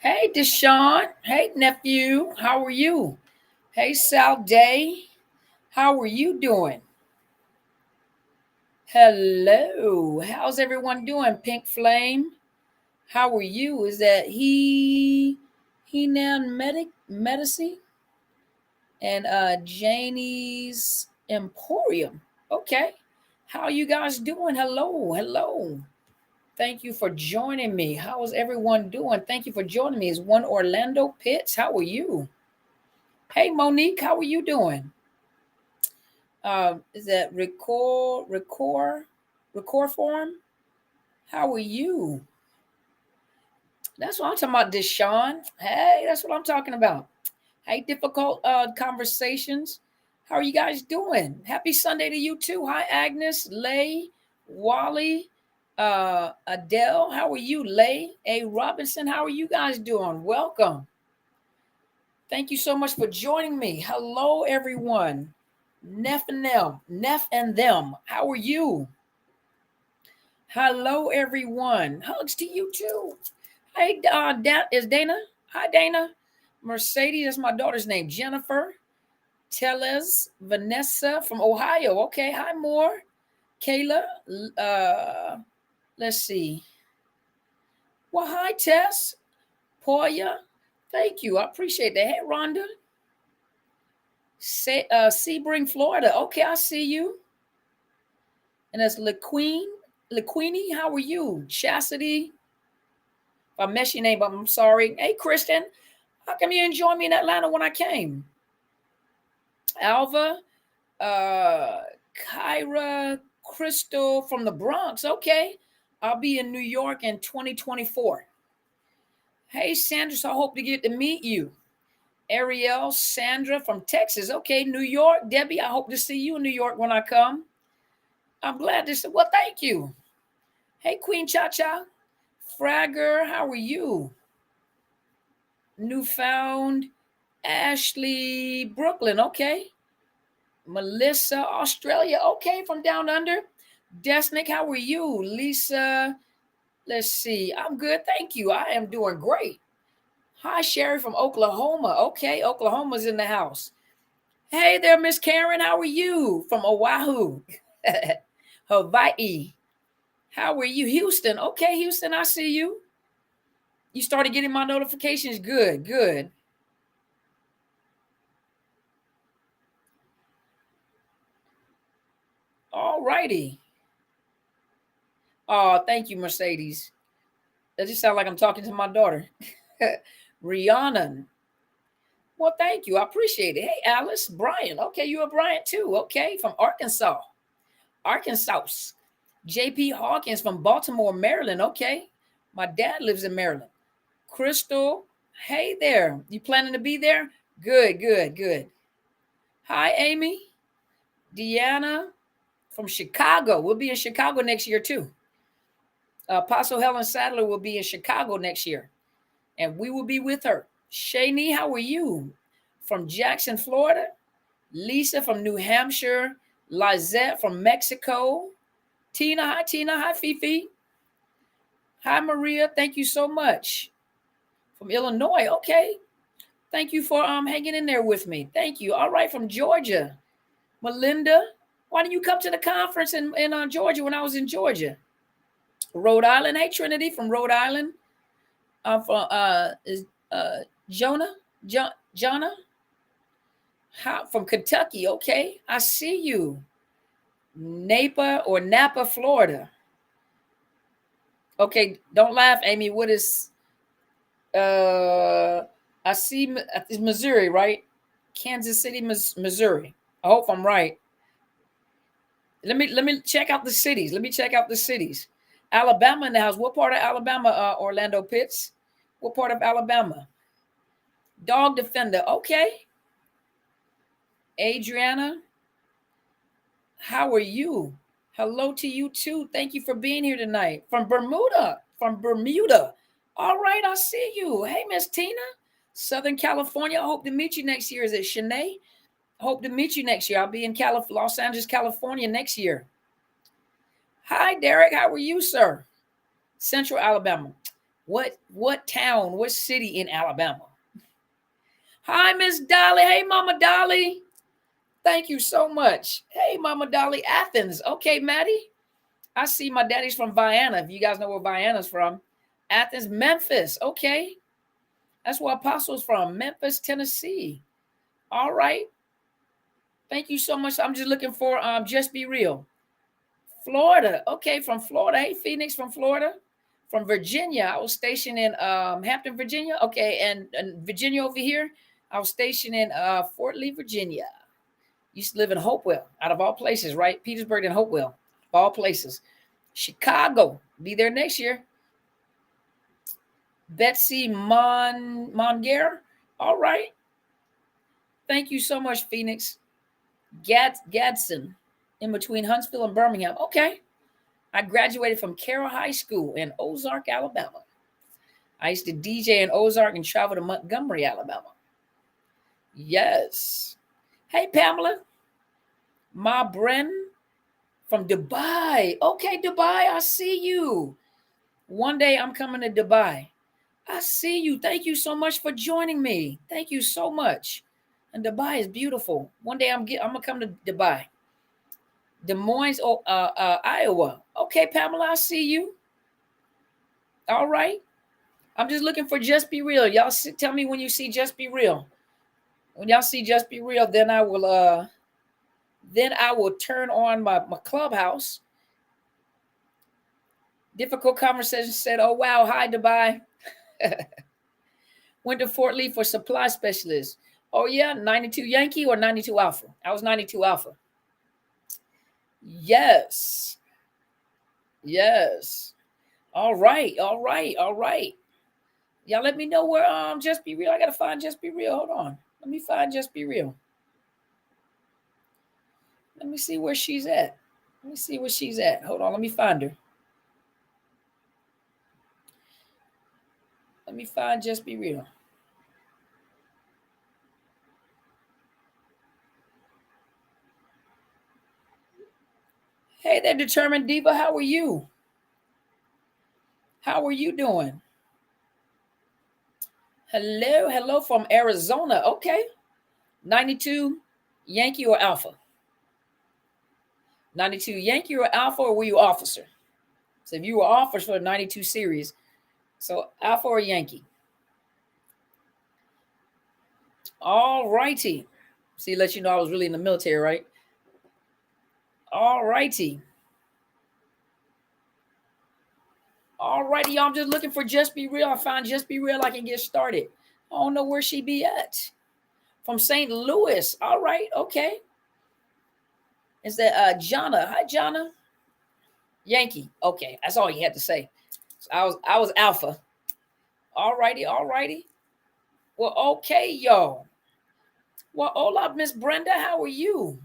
Hey, Deshaun. Hey, nephew. How are you? Hey, Sal Day. How are you doing? Hello. How's everyone doing? Pink Flame. How are you? Is that he now Medici and Janie's Emporium? Okay. How are you guys doing? Hello. Hello. Thank you for joining me. How is everyone doing? Thank you for joining me. Is one Orlando Pitts? How are you? Hey, Monique. How are you doing? Is that record form? How are you? That's what I'm talking about, Deshaun. Hey, that's what I'm talking about. Hey, difficult conversations. How are you guys doing? Happy Sunday to you too. Hi, Agnes, Lay, Wally, Adele. How are you, Lay? A Robinson. How are you guys doing? Welcome. Thank you so much for joining me. Hello, everyone. Neff and them. How are you? Hello, everyone. Hugs to you too. Hey, is Dana? Hi, Dana. Mercedes, that's my daughter's name. Jennifer. Teles. Vanessa from Ohio. Okay. Hi, Moore. Kayla. Let's see. Well, hi, Tess. Poya. Thank you. I appreciate that. Hey, Rhonda. Sebring, Florida. Okay, I see you. And that's LaQueen. LaQueenie, how are you? Chastity. If I mess your name up, I'm sorry. Hey, Kristen, how come you didn't join me in Atlanta when I came? Alva, uh, Kyra, Crystal from the Bronx. Okay, I'll be in New York in 2024. Hey, Sandra, so I hope to get to meet you. Ariel, Sandra from Texas. Okay, New York. Debbie, I hope to see you in New York when I come. I'm glad to see. Well, thank you. Hey, Queen Cha Cha. Fragger, how are you? Newfound, Ashley, Brooklyn. Okay. Melissa, Australia. Okay, from down under. Desnick, how are you? Lisa, let's see. I'm good. Thank you. I am doing great. Hi, Sherry from Oklahoma. Okay, Oklahoma's in the house. Hey there, Miss Karen. How are you? From Oahu, Hawaii. How are you? Houston. Okay, Houston, I see you. You started getting my notifications. Good, good. All righty. Oh, thank you, Mercedes. That just sounds like I'm talking to my daughter. Rihanna. Well, thank you. I appreciate it. Hey, Alice, Brian. Okay, you're a Brian too. Okay, from Arkansas. Arkansas. JP Hawkins from Baltimore, Maryland. Okay. My dad lives in Maryland. Crystal. Hey there. You planning to be there? Good, good, good. Hi, Amy. Deanna from Chicago. We'll be in Chicago next year too. Apostle Helen Sadler will be in Chicago next year, and we will be with her. Shani, how are you? From Jackson, Florida. Lisa from New Hampshire. Lizette from Mexico. Tina, hi Tina, hi Fifi. Hi Maria, thank you so much. From Illinois, okay. Thank you for hanging in there with me. Thank you. All right, from Georgia. Melinda, why didn't you come to the conference in Georgia when I was in Georgia? Rhode Island. Hey Trinity from Rhode Island. From is Jonah, Jonah, from Kentucky. Okay, I see you. Napa, Florida. Okay, don't laugh, Amy. What is I see it's Missouri, right? Kansas City, Missouri. I hope I'm right. Let me check out the cities. Let me check out the cities. Alabama in the house. What part of Alabama? Orlando Pitts. What part of Alabama? Dog Defender. Okay. Adriana, how are you? Hello to you too. Thank you for being here tonight. From Bermuda. From Bermuda. All right, I see you. Hey, Miss Tina. Southern California. I hope to meet you next year. Is it Shanae? I hope to meet you next year. I'll be in Los Angeles, California next year. Hi, Derek. How are you, sir? Central Alabama. What town, what city in Alabama? Hi, Miss Dolly. Hey, Mama Dolly. Thank you so much. Hey, Mama Dolly, Athens. Okay, Maddie. I see my daddy's from Vienna. If you guys know where Vienna's from. Athens, Memphis. Okay. That's where Apostle's from. Memphis, Tennessee. All right. Thank you so much. I'm just looking for Just Be Real. Florida. Okay, from Florida. Hey, Phoenix from Florida. From Virginia. I was stationed in Hampton, Virginia. Okay, and Virginia over here. I was stationed in Fort Lee, Virginia. Used to live in Hopewell, out of all places, right? Petersburg and Hopewell, of all places. Chicago. Be there next year. Betsy Monger. All right. Thank you so much, Phoenix. Gadsden, in between Huntsville and Birmingham. Okay. I graduated from Carroll High School in Ozark, Alabama. I used to DJ in Ozark and travel to Montgomery, Alabama. Yes. Hey, Pamela. Ma Bren from Dubai. Okay, Dubai, I see you. One day I'm coming to Dubai. I see you. Thank you so much for joining me. Thank you so much. And Dubai is beautiful. One day I'm gonna come to Dubai. Des Moines, Iowa. Okay, Pamela, I see you. All right. I'm just looking for Just Be Real. Y'all tell me when you see Just Be Real. When y'all see Just Be Real, then I will turn on my clubhouse. Difficult conversation said, oh wow, hi Dubai. Went to Fort Lee for supply specialist. Oh yeah, 92 Yankee or 92 Alpha? I was 92 Alpha. Yes. Yes. All right. Y'all let me know where Just Be Real. I gotta find Just Be Real. Hold on. Let me find Just Be Real. Let me see where she's at. Hold on, let me find her. Let me find Just Be Real. Hey there, Determined Diva. How are you? How are you doing? Hello from Arizona. Okay. 92 Yankee or Alpha? 92 Yankee or Alpha, or were you officer? So if you were officer for the 92 series, so Alpha or Yankee? All righty. See, let you know I was really in the military, right? All righty. All righty, y'all. I'm just looking for Just Be Real. I found Just Be Real. I can get started. I don't know where she be at. From St. Louis. All right. Okay. Is that Jonna? Hi, Jonna. Yankee. Okay. That's all you had to say. So I was Alpha. All righty. Well, okay, y'all. Well, hola, Miss Brenda. How are you?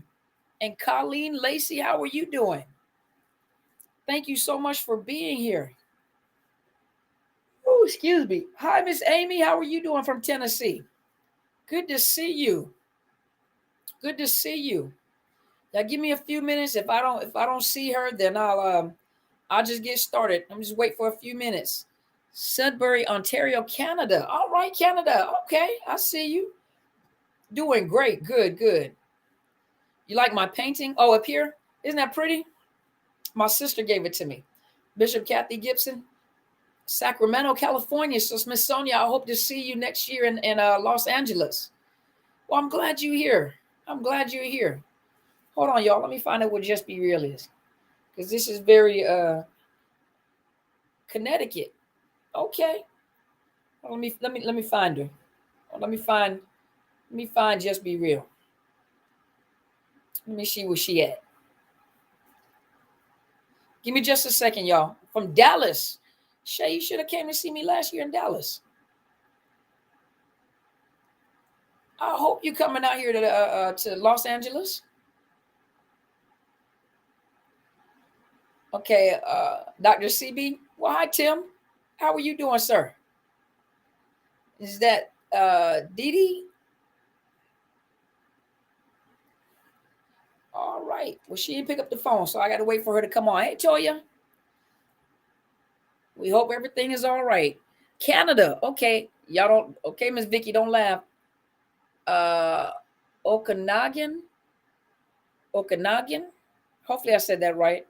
And Colleen Lacey, how are you doing? Thank you so much for being here. Oh, excuse me. Hi, Miss Amy. How are you doing from Tennessee? Good to see you. Good to see you. Now give me a few minutes. If I don't see her, then I'll just get started. I'm just wait for a few minutes. Sudbury, Ontario, Canada. All right, Canada. Okay, I see you. Doing great. Good. You like my painting? Oh, up here? Isn't that pretty? My sister gave it to me. Bishop Kathy Gibson, Sacramento, California. So Smithsonian, I hope to see you next year in Los Angeles. Well, I'm glad you're here. Hold on, y'all. Let me find out what Just Be Real is. Because this is very Connecticut. Okay. Well, let me find her. Let me find Just Be Real. Let me see where she at. Give me just a second, y'all. From Dallas. Shay, you should have came to see me last year in Dallas. I hope you're coming out here to Los Angeles. Okay, Dr. CB. Well, hi, Tim. How are you doing, sir? Is that Dee Dee? All right. Well, she didn't pick up the phone, so I got to wait for her to come on. Hey, Toya. We hope everything is all right. Canada. Okay. Y'all don't, okay, Miss Vicky, don't laugh. Okanagan. Okanagan. Hopefully I said that right.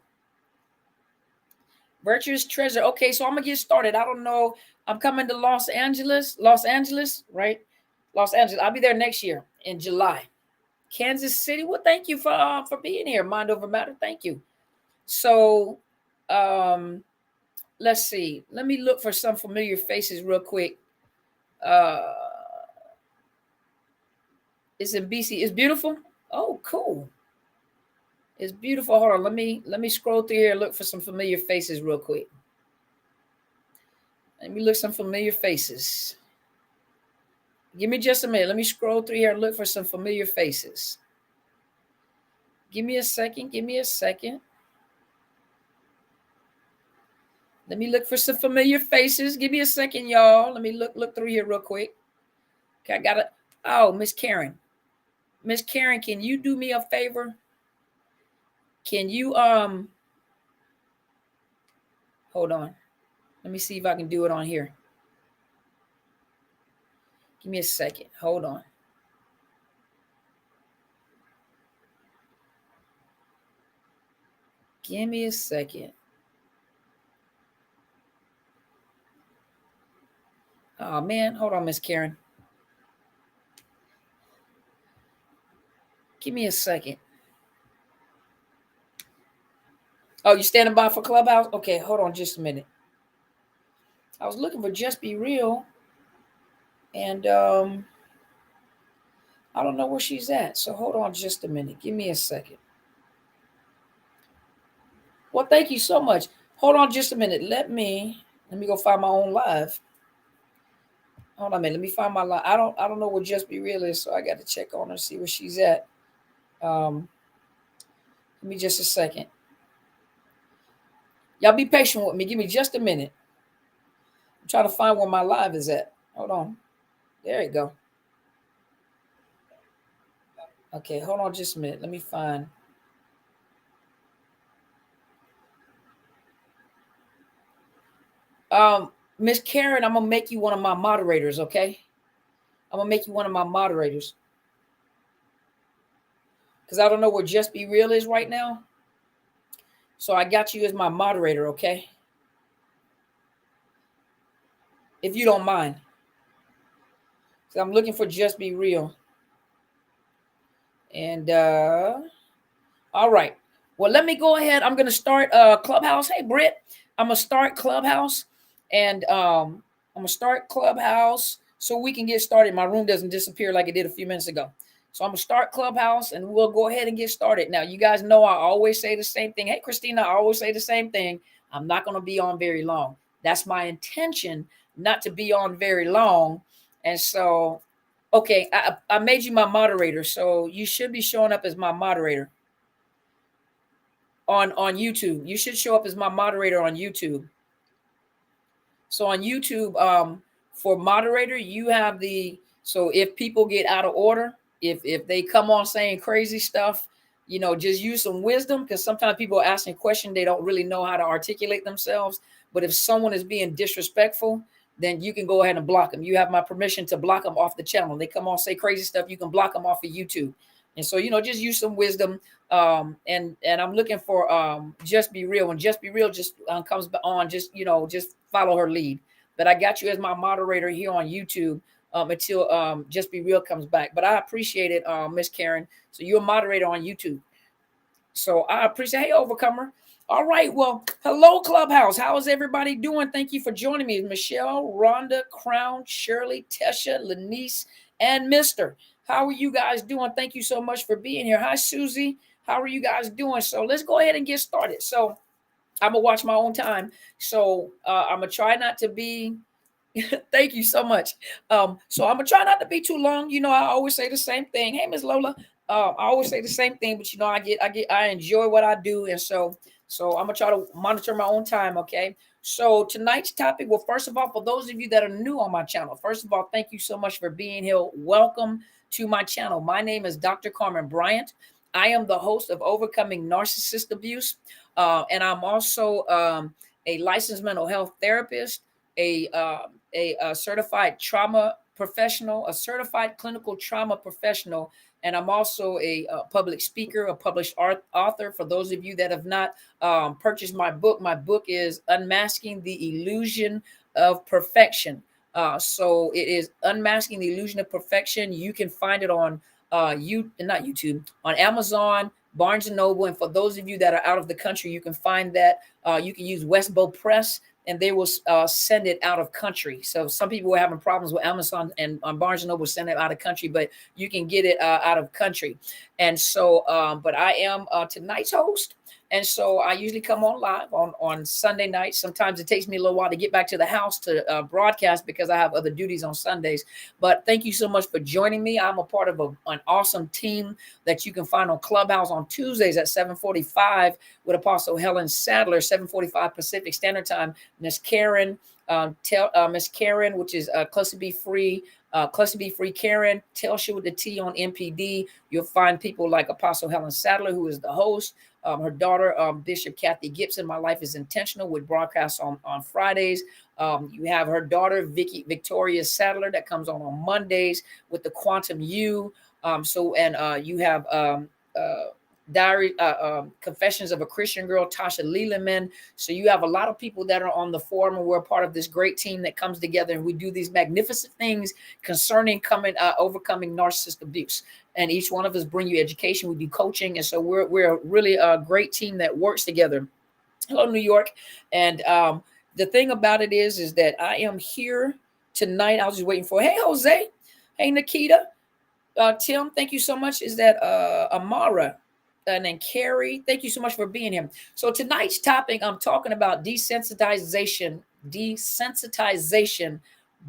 Virtuous treasure. Okay, so I'm gonna get started. I don't know. I'm coming to Los Angeles. Los Angeles, right? Los Angeles. I'll be there next year in July. Kansas City. Well, thank you for being here. Mind over matter. Thank you. So, let's see. Let me look for some familiar faces real quick. It's in BC. It's beautiful. Oh, cool. It's beautiful. Hold on. Let me scroll through here and look for some familiar faces real quick. Let me look some familiar faces. Give me just a minute. Let me scroll through here and look for some familiar faces. Give me a second. Give me a second. Let me look for some familiar faces. Give me a second, y'all. Let me look through here real quick. Okay, I got it. Oh, Miss Karen. Miss Karen, can you do me a favor? Can you hold on. Let me see if I can do it on here. Give me a second. Hold on. Give me a second. Oh man, hold on, Miss Karen. Give me a second. Oh, you standing by for Clubhouse? Okay, hold on just a minute. I was looking for Just Be Real, and I don't know where she's at. So hold on just a minute. Give me a second. Well, thank you so much. Hold on just a minute. Let me go find my own live. Hold on a minute. Let me find my live. I don't know where Just Be Real is, so I got to check on her, see where she's at. Give me just a second. Y'all be patient with me. Give me just a minute. I'm trying to find where my live is at. Hold on. There you go. Okay, hold on just a minute. Let me find. Miss Karen, I'm gonna make you one of my moderators, okay? I'm gonna make you one of my moderators. Because I don't know where Just Be Real is right now. So I got you as my moderator, okay? If you don't mind. So I'm looking for Just Be Real. And all right. Well, let me go ahead. I'm gonna start Clubhouse. Hey Britt, I'm gonna start Clubhouse, and I'm gonna start Clubhouse so we can get started. My room doesn't disappear like it did a few minutes ago. So I'm gonna start Clubhouse, and we'll go ahead and get started. Now, you guys know I always say the same thing. Hey, Christina, I always say the same thing. I'm not gonna be on very long. That's my intention, not to be on very long. And so, okay, I made you my moderator, so you should be showing up as my moderator on YouTube. You should show up as my moderator on YouTube. So on YouTube, for moderator, you have the, so if people get out of order, if they come on saying crazy stuff, you know, just use some wisdom, because sometimes people are asking questions, they don't really know how to articulate themselves. But if someone is being disrespectful, then you can go ahead and block them. You have my permission to block them off the channel. They come on say crazy stuff, you can block them off of YouTube. And so, you know, just use some wisdom. And I'm looking for Just Be Real. When Just Be Real just comes on, just, you know, just follow her lead. But I got you as my moderator here on YouTube until Just Be Real comes back. But I appreciate it, Miss Karen. So you're a moderator on YouTube. So I appreciate. Hey, Overcomer. All right. Well, hello, Clubhouse. How is everybody doing? Thank you for joining me. Michelle, Rhonda, Crown, Shirley, Tesha, Lanice, and Mr. How are you guys doing? Thank you so much for being here. Hi, Susie. How are you guys doing? So let's go ahead and get started. So I'm going to watch my own time. So I'm going to try not to be thank you so much. So I'm gonna try not to be too long. You know, I always say the same thing. Hey, Miss Lola. I always say the same thing, but you know, I enjoy what I do, and so I'm gonna try to monitor my own time. Okay. So tonight's topic. Well, first of all, for those of you that are new on my channel, first of all, thank you so much for being here. Welcome to my channel. My name is Dr. Carmen Bryant. I am the host of Overcoming Narcissist Abuse, and I'm also a licensed mental health therapist, a certified trauma professional, a certified clinical trauma professional, and I'm also a public speaker, a published author. For those of you that have not purchased my book is Unmasking the Illusion of Perfection. So it is Unmasking the Illusion of Perfection. You can find it on not YouTube, on Amazon, Barnes and Noble. And for those of you that are out of the country, you can find that. You can use Westbow Press, and they will send it out of country. So some people were having problems with Amazon and Barnes and Noble send it out of country, but you can get it out of country. And so, but I am tonight's host. And so I usually come on live on Sunday nights. Sometimes it takes me a little while to get back to the house to broadcast because I have other duties on Sundays. But thank you so much for joining me. I'm a part of an awesome team that you can find on Clubhouse on Tuesdays at 7:45 with Apostle Helen Sadler, 7:45 Pacific Standard Time. Miss Karen, Miss Karen, which is Cluster Be Free. Cluster Be Free Karen, Telsha with the T on MPD. You'll find people like Apostle Helen Sadler, who is the host. Her daughter, Bishop Kathy Gibson, My Life is Intentional, with broadcasts on Fridays. You have her daughter, Victoria Sadler, that comes on Mondays with the Quantum U. You have Confessions of a Christian Girl, Tasha Leland. So you have a lot of people that are on the forum, and we're part of this great team that comes together, and we do these magnificent things concerning overcoming narcissist abuse. And each one of us bring you education. We do coaching, and so we're really a great team that works together. Hello, New York. And the thing about it is that I am here tonight. I was just waiting for, hey, Jose, hey, Nikita, Tim, thank you so much. Is that Amara? And then Carrie, thank you so much for being here. So tonight's topic, I'm talking about desensitization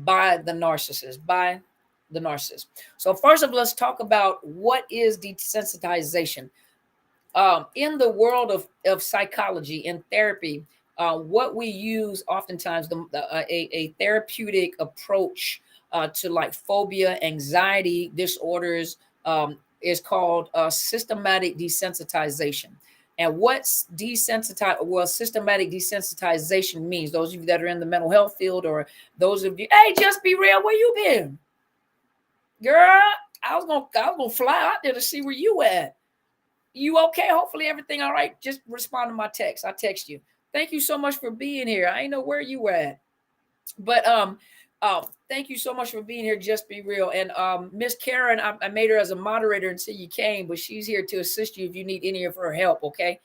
by the narcissist. So first of all, let's talk about what is desensitization. In the world of psychology, in therapy, what we use oftentimes, a therapeutic approach to like phobia, anxiety disorders, is called systematic desensitization. And what's systematic desensitization means, those of you that are in the mental health field, or those of you, hey, just be real, where you been? Girl, I was gonna fly out there to see where you at. You okay? Hopefully everything all right. Just respond to my text. I text you. Thank you so much for being here. I ain't know where you were at. But thank you so much for being here. Just be real. And Miss Karen, I made her as a moderator until you came, but she's here to assist you if you need any of her help. Okay.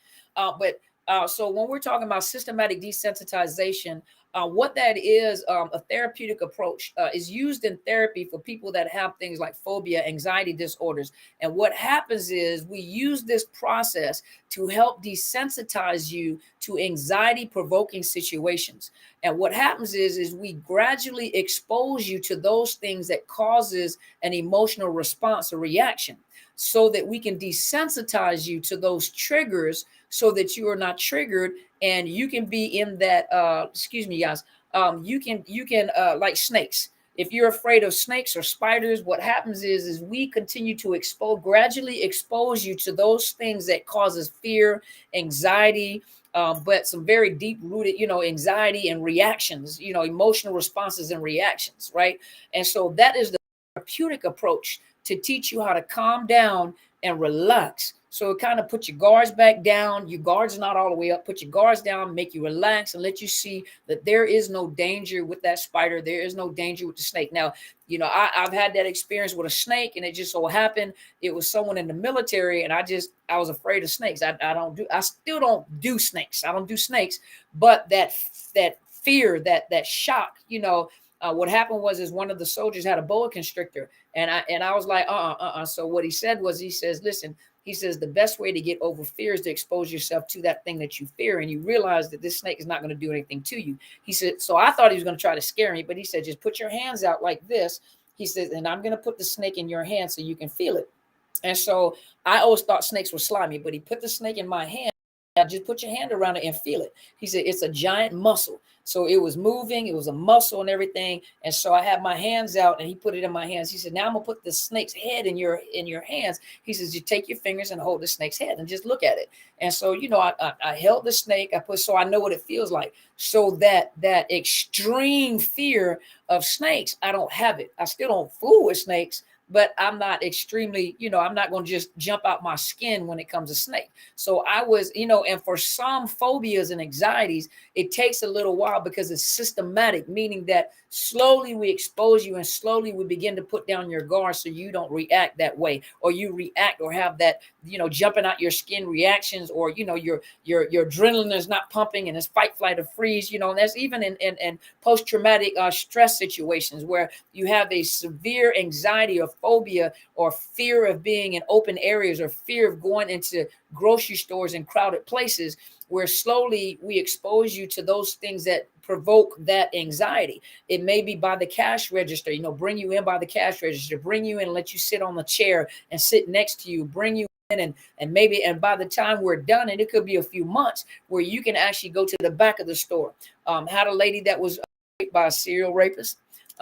So when we're talking about systematic desensitization, what that is, a therapeutic approach, is used in therapy for people that have things like phobia, anxiety disorders. And what happens is we use this process to help desensitize you to anxiety provoking situations. And what happens is we gradually expose you to those things that causes an emotional response or reaction, so that we can desensitize you to those triggers, so that you are not triggered, and you can be in that, excuse me, guys, you can like snakes. If you're afraid of snakes or spiders, what happens is we continue to gradually expose you to those things that causes fear, anxiety, but some very deep rooted, anxiety and reactions, emotional responses and reactions, right? And so that is the therapeutic approach, to teach you how to calm down and relax. So it kind of put your guards back down. Your guards are not all the way up. Put your guards down, make you relax, and let you see that there is no danger with that spider. There is no danger with the snake. Now, I've had that experience with a snake, and it just so happened it was someone in the military, and I was afraid of snakes. I still don't do snakes. I don't do snakes, but that fear, that shock, what happened is one of the soldiers had a boa constrictor, and I was like, So what he said was, he says, listen, he says, the best way to get over fear is to expose yourself to that thing that you fear, and you realize that this snake is not going to do anything to you. He said, so I thought he was going to try to scare me, but he said, just put your hands out like this. He says, and I'm going to put the snake in your hand so you can feel it. And so I always thought snakes were slimy, but he put the snake in my hand. Now just put your hand around it and feel it. He said, it's a giant muscle. So it was moving, it was a muscle and everything. And so I had my hands out and he put it in my hands. He said, now I'm gonna put the snake's head in your hands. He says, you take your fingers and hold the snake's head and just look at it. And so, I held the snake, so I know what it feels like. So that extreme fear of snakes, I don't have it. I still don't fool with snakes, but I'm not extremely, I'm not going to just jump out my skin when it comes to snake. So I was, and for some phobias and anxieties, it takes a little while because it's systematic, meaning that slowly we expose you and slowly we begin to put down your guard so you don't react that way, or you react or have that, jumping out your skin reactions, or, your adrenaline is not pumping and it's fight, flight, or freeze, and that's even in post-traumatic stress situations where you have a severe anxiety or phobia or fear of being in open areas or fear of going into grocery stores and crowded places, where slowly we expose you to those things that provoke that anxiety. It may be by the cash register, bring you in by the cash register, bring you in and let you sit on the chair and sit next to you, bring you in and by the time we're done, and it could be a few months, where you can actually go to the back of the store. Had a lady that was raped by a serial rapist.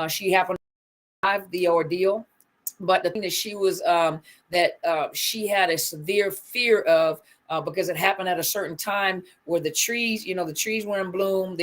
She happened to survive the ordeal. But the thing that she was she had a severe fear of, because it happened at a certain time where the trees, the trees were in bloom.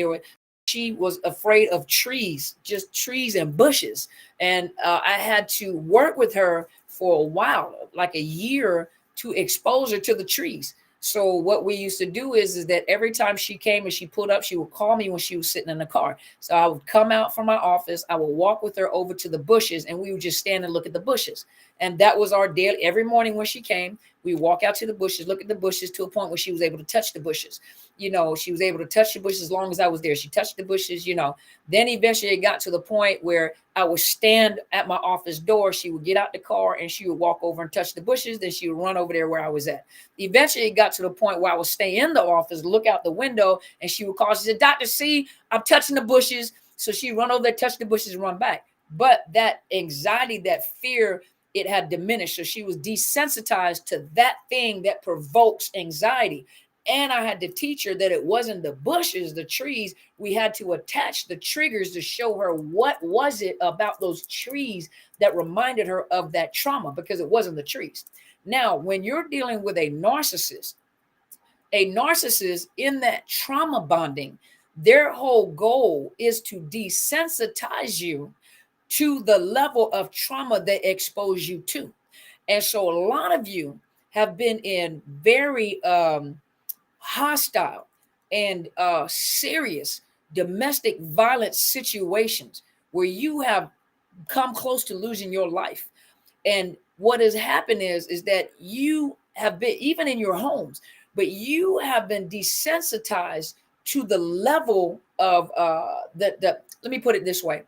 She was afraid of trees, just trees and bushes. And I had to work with her for a while, like a year, to expose her to the trees. So what we used to do is that every time she came and she pulled up, she would call me when she was sitting in the car. So I would come out from my office, I would walk with her over to the bushes, and we would just stand and look at the bushes. And that was our daily, every morning when she came, we walk out to the bushes, look at the bushes, to a point where she was able to touch the bushes. She was able to touch the bushes as long as I was there. She touched the bushes, Then eventually it got to the point where I would stand at my office door. She would get out the car and she would walk over and touch the bushes. Then she would run over there where I was at. Eventually it got to the point where I would stay in the office, look out the window, and she would call. She said, Dr. C, I'm touching the bushes. So she'd run over there, touch the bushes, and run back. But that anxiety, that fear, it had diminished. So she was desensitized to that thing that provokes anxiety. And I had to teach her that it wasn't the bushes, the trees. We had to attach the triggers to show her what was it about those trees that reminded her of that trauma, because it wasn't the trees. Now, when you're dealing with a narcissist in that trauma bonding, their whole goal is to desensitize you to the level of trauma they expose you to. And so a lot of you have been in very hostile and serious domestic violence situations where you have come close to losing your life. And what has happened is that you have been, even in your homes, but you have been desensitized to the level of let me put it this way.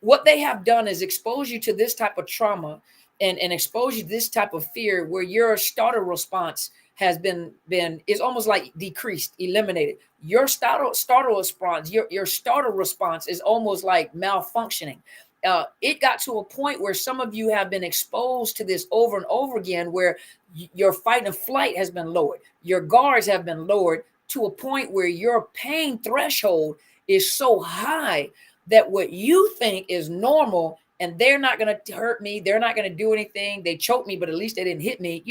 What they have done is expose you to this type of trauma and expose you to this type of fear, where your startle response has been is almost like decreased, eliminated. Your startle response, your startle response is almost like malfunctioning. It got to a point where some of you have been exposed to this over and over again, where your fight and flight has been lowered, your guards have been lowered, to a point where your pain threshold is so high that what you think is normal, and they're not going to hurt me, they're not going to do anything, they choked me, but at least they didn't hit me.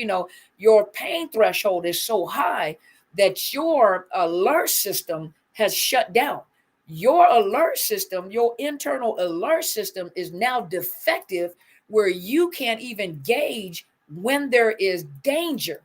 Your pain threshold is so high that your alert system has shut down. Your alert system, your internal alert system, is now defective, where you can't even gauge when there is danger.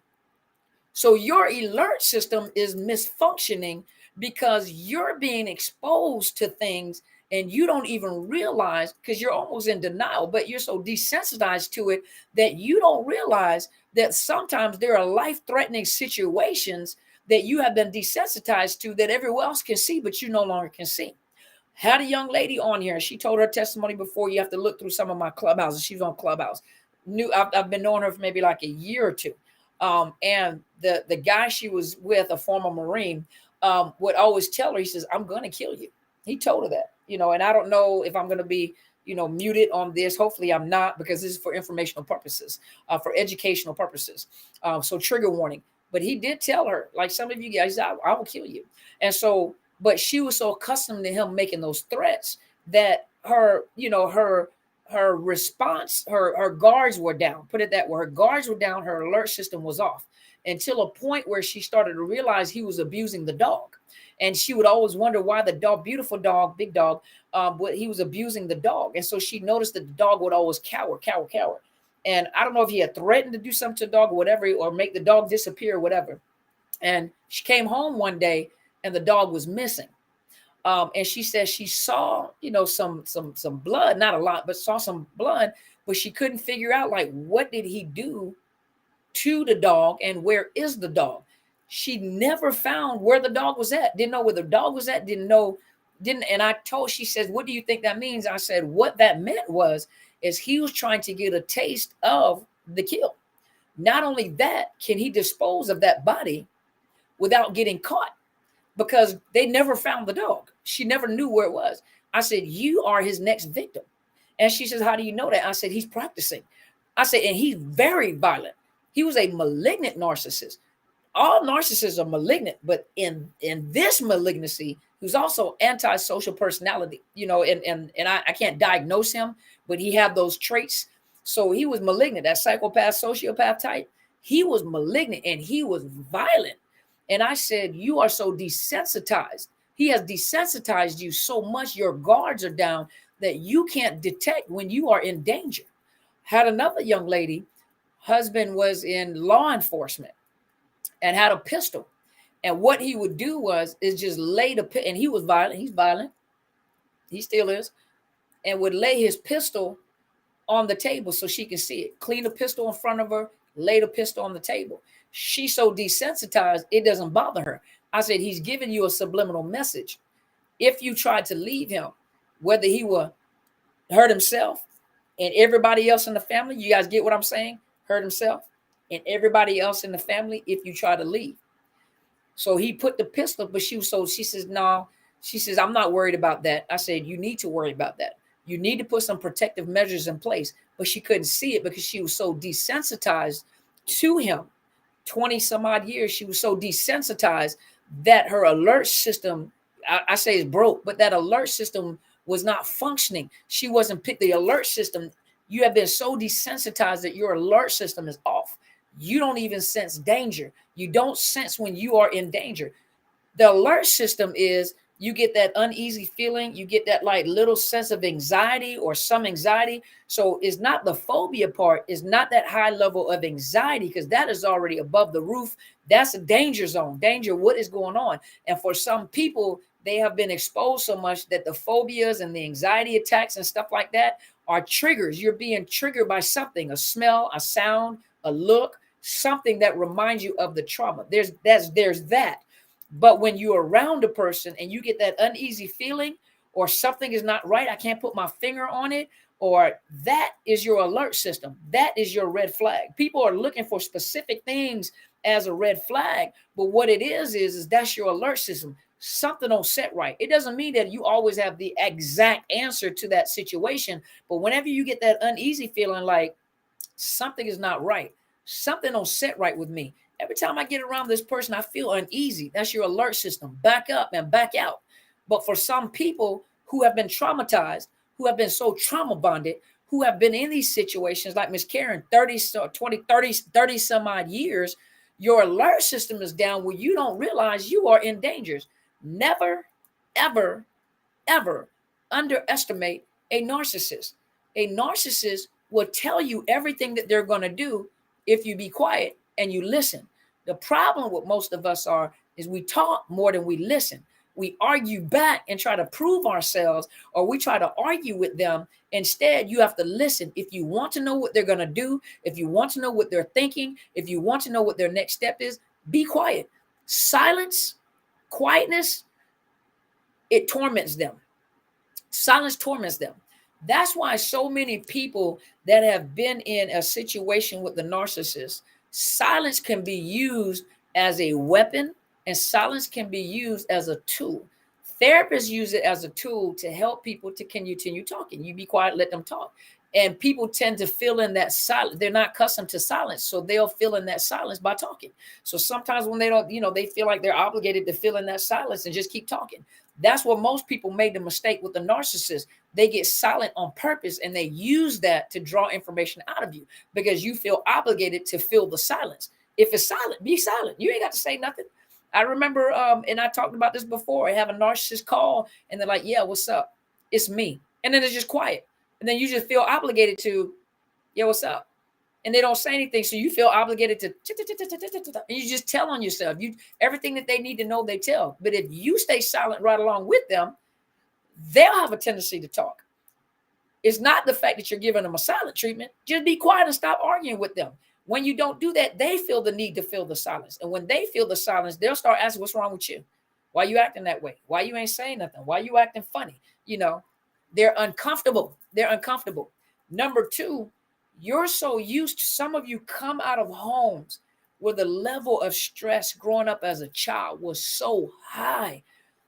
So your alert system is misfunctioning because you're being exposed to things and you don't even realize, because you're almost in denial, but you're so desensitized to it that you don't realize that sometimes there are life-threatening situations that you have been desensitized to that everyone else can see, but you no longer can see. Had a young lady on here. She told her testimony before. You have to look through some of my Clubhouses. She was on Clubhouse. I've been knowing her for maybe like a year or two. And the guy she was with, a former Marine, would always tell her, he says, I'm going to kill you. He told her that, and I don't know if I'm going to be, muted on this. Hopefully I'm not, because this is for informational purposes, for educational purposes. So trigger warning. But he did tell her, like some of you guys, I will kill you. And so, but she was so accustomed to him making those threats that her, her response, her guards were down. Put it that way. Her guards were down. Her alert system was off until a point where she started to realize he was abusing the dog. And she would always wonder why the dog, beautiful dog, big dog, he was abusing the dog. And so she noticed that the dog would always cower, cower, cower. And I don't know if he had threatened to do something to the dog or whatever, or make the dog disappear or whatever. And she came home one day and the dog was missing. And she said she saw, some blood, not a lot, but saw some blood, but she couldn't figure out, like, what did he do to the dog and where is the dog? She never found where the dog was at. Didn't know where the dog was at. And I told, she says, what do you think that means? I said, what that meant is he was trying to get a taste of the kill. Not only that, can he dispose of that body without getting caught? Because they never found the dog. She never knew where it was. I said, you are his next victim. And she says, how do you know that? I said, he's practicing. I said, and he's very violent. He was a malignant narcissist. All narcissists are malignant, but in this malignancy, who's also antisocial personality, and I can't diagnose him, but he had those traits. So he was malignant, that psychopath, sociopath type. He was malignant and he was violent. And I said, you are so desensitized. He has desensitized you so much, your guards are down, that you can't detect when you are in danger. Had another young lady, husband was in law enforcement and had a pistol. And what he would do is just lay and he was violent. He's violent. He still is. And would lay his pistol on the table so she can see it. Clean the pistol in front of her, lay the pistol on the table. She's so desensitized, it doesn't bother her. I said, he's giving you a subliminal message. If you try to leave him, whether he will hurt himself and everybody else in the family, you guys get what I'm saying? Hurt himself and everybody else in the family if you try to leave. So he put the pistol, but she says, no. She says, I'm not worried about that. I said, you need to worry about that. You need to put some protective measures in place. But she couldn't see it because she was so desensitized to him. 20 some odd years, she was so desensitized that her alert system, I say is broke, but that alert system was not functioning. She wasn't picked. The alert system, you have been so desensitized that your alert system is off. You don't even sense danger. You don't sense when you are in danger. The alert system is, you get that uneasy feeling. You get that like little sense of anxiety or some anxiety. So it's not the phobia part. It's not that high level of anxiety, because that is already above the roof. That's a danger zone. Danger, what is going on? And for some people, they have been exposed so much that the phobias and the anxiety attacks and stuff like that are triggers. You're being triggered by something, a smell, a sound, a look, something that reminds you of the trauma. There's that. But when you're around a person and you get that uneasy feeling or something is not right, I can't put my finger on it, or that is your alert system. That is your red flag. People are looking for specific things as a red flag, but what it is that's your alert system. Something don't set right. It doesn't mean that you always have the exact answer to that situation, but whenever you get that uneasy feeling like something is not right, something don't set right with me. Every time I get around this person, I feel uneasy. That's your alert system. Back up and back out. But for some people who have been traumatized, who have been so trauma bonded, who have been in these situations like Miss Karen, 30 some odd years, your alert system is down where you don't realize you are in dangers. Never, ever, ever underestimate a narcissist. A narcissist will tell you everything that they're going to do if you be quiet and you listen. The problem with most of us is we talk more than we listen. We argue back and try to prove ourselves, or we try to argue with them. Instead, you have to listen. If you want to know what they're going to do, if you want to know what they're thinking, if you want to know what their next step is, be quiet. Silence, quietness, it torments them. Silence torments them. That's why so many people that have been in a situation with the narcissist, silence can be used as a weapon, and silence can be used as a tool. Therapists use it as a tool to help people to continue talking. You be quiet, let them talk. And people tend to fill in that silence. They're not accustomed to silence, so they'll fill in that silence by talking. So sometimes when they don't, they feel like they're obligated to fill in that silence and just keep talking. That's what most people made the mistake with the narcissist. They get silent on purpose, and they use that to draw information out of you because you feel obligated to fill the silence. If it's silent, be silent. You ain't got to say nothing. I remember, and I talked about this before. I have a narcissist call, and they're like, "Yeah, what's up? It's me," and then it's just quiet. And then you just feel obligated to, "Yeah, what's up?" And they don't say anything. So you feel obligated to, and you just tell on yourself. Everything that they need to know, they tell. But if you stay silent right along with them, they'll have a tendency to talk. It's not the fact that you're giving them a silent treatment. Just be quiet and stop arguing with them. When you don't do that, they feel the need to fill the silence. And when they feel the silence, they'll start asking, "What's wrong with you? Why you acting that way? Why you ain't saying nothing? Why you acting funny?" They're uncomfortable. They're uncomfortable. Number two, you're so used to, some of you come out of homes where the level of stress growing up as a child was so high.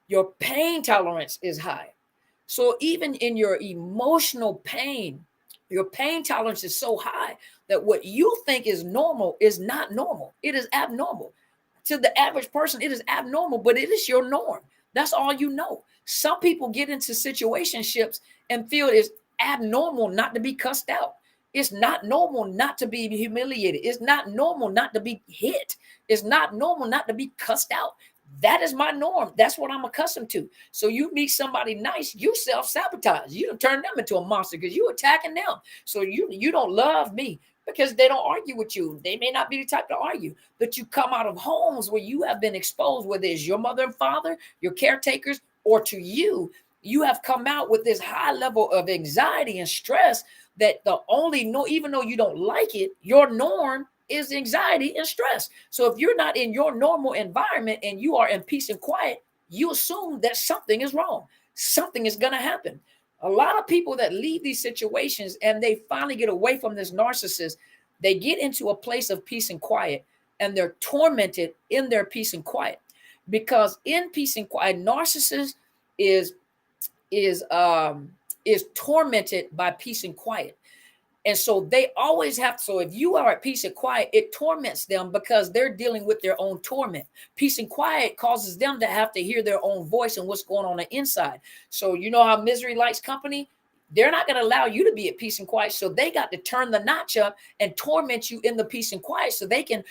Your pain tolerance is high. So even in your emotional pain, your pain tolerance is so high that what you think is normal is not normal. It is abnormal. To the average person, it is abnormal, but it is your norm. That's all you know. Some people get into situationships and feel it's abnormal not to be cussed out. It's not normal not to be humiliated. It's not normal not to be hit. It's not normal not to be cussed out. That is my norm. That's what I'm accustomed to. So you meet somebody nice, you self-sabotage. You don't turn them into a monster because you're attacking them. So you don't love me because they don't argue with you. They may not be the type to argue, but you come out of homes where you have been exposed, whether it's your mother and father, your caretakers, or to you, you have come out with this high level of anxiety and stress that even though you don't like it, your norm is anxiety and stress. So if you're not in your normal environment and you are in peace and quiet, you assume that something is wrong. Something is going to happen. A lot of people that leave these situations and they finally get away from this narcissist, they get into a place of peace and quiet, and they're tormented in their peace and quiet. Because in peace and quiet, narcissist is tormented by peace and quiet. And so they always have to, so if you are at peace and quiet, it torments them because they're dealing with their own torment. Peace and quiet causes them to have to hear their own voice and what's going on the inside. So you know how misery likes company? They're not going to allow you to be at peace and quiet. So they got to turn the notch up and torment you in the peace and quiet so they can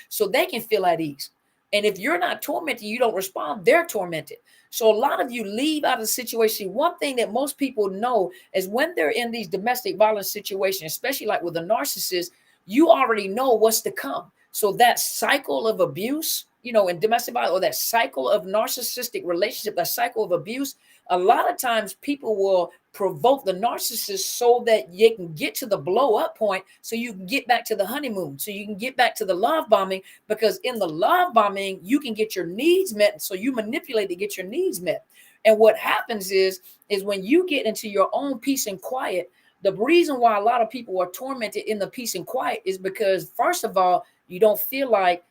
feel at ease. And if you're not tormented, you don't respond, they're tormented. So a lot of you leave out of the situation. One thing that most people know is when they're in these domestic violence situations, especially like with a narcissist, you already know what's to come. So that cycle of abuse, in domestic violence, or that cycle of narcissistic relationship, that cycle of abuse, a lot of times people will provoke the narcissist so that you can get to the blow up point, so you can get back to the honeymoon, so you can get back to the love bombing, because in the love bombing, you can get your needs met. So you manipulate to get your needs met. And what happens is when you get into your own peace and quiet, the reason why a lot of people are tormented in the peace and quiet is because, first of all, you don't feel like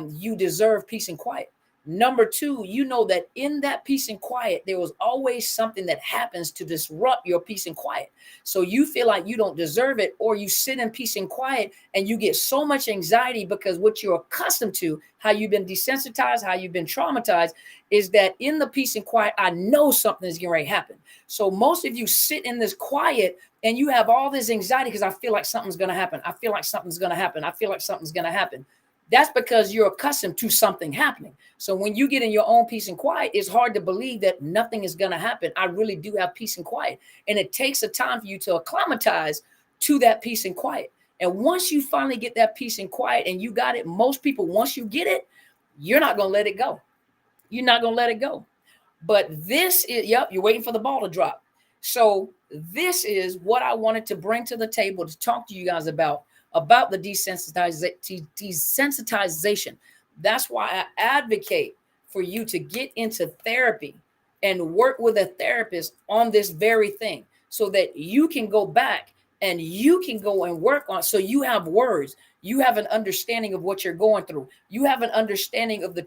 you deserve peace and quiet. Number two, you know that in that peace and quiet, there was always something that happens to disrupt your peace and quiet. So you feel like you don't deserve it, or you sit in peace and quiet and you get so much anxiety because what you're accustomed to, how you've been desensitized, how you've been traumatized, is that in the peace and quiet, I know something's getting ready to happen. So most of you sit in this quiet and you have all this anxiety because I feel like something's going to happen. I feel like something's going to happen. I feel like something's going to happen. That's because you're accustomed to something happening. So when you get in your own peace and quiet, it's hard to believe that nothing is going to happen. I really do have peace and quiet. And it takes a time for you to acclimatize to that peace and quiet. And once you finally get that peace and quiet and you got it, most people, once you get it, you're not going to let it go. You're not going to let it go. But this is, you're waiting for the ball to drop. So this is what I wanted to bring to the table to talk to you guys about the desensitization. That's why I advocate for you to get into therapy and work with a therapist on this very thing, so that you can go back and you can go and work on. So you have words, you have an understanding of what you're going through, you have an understanding of the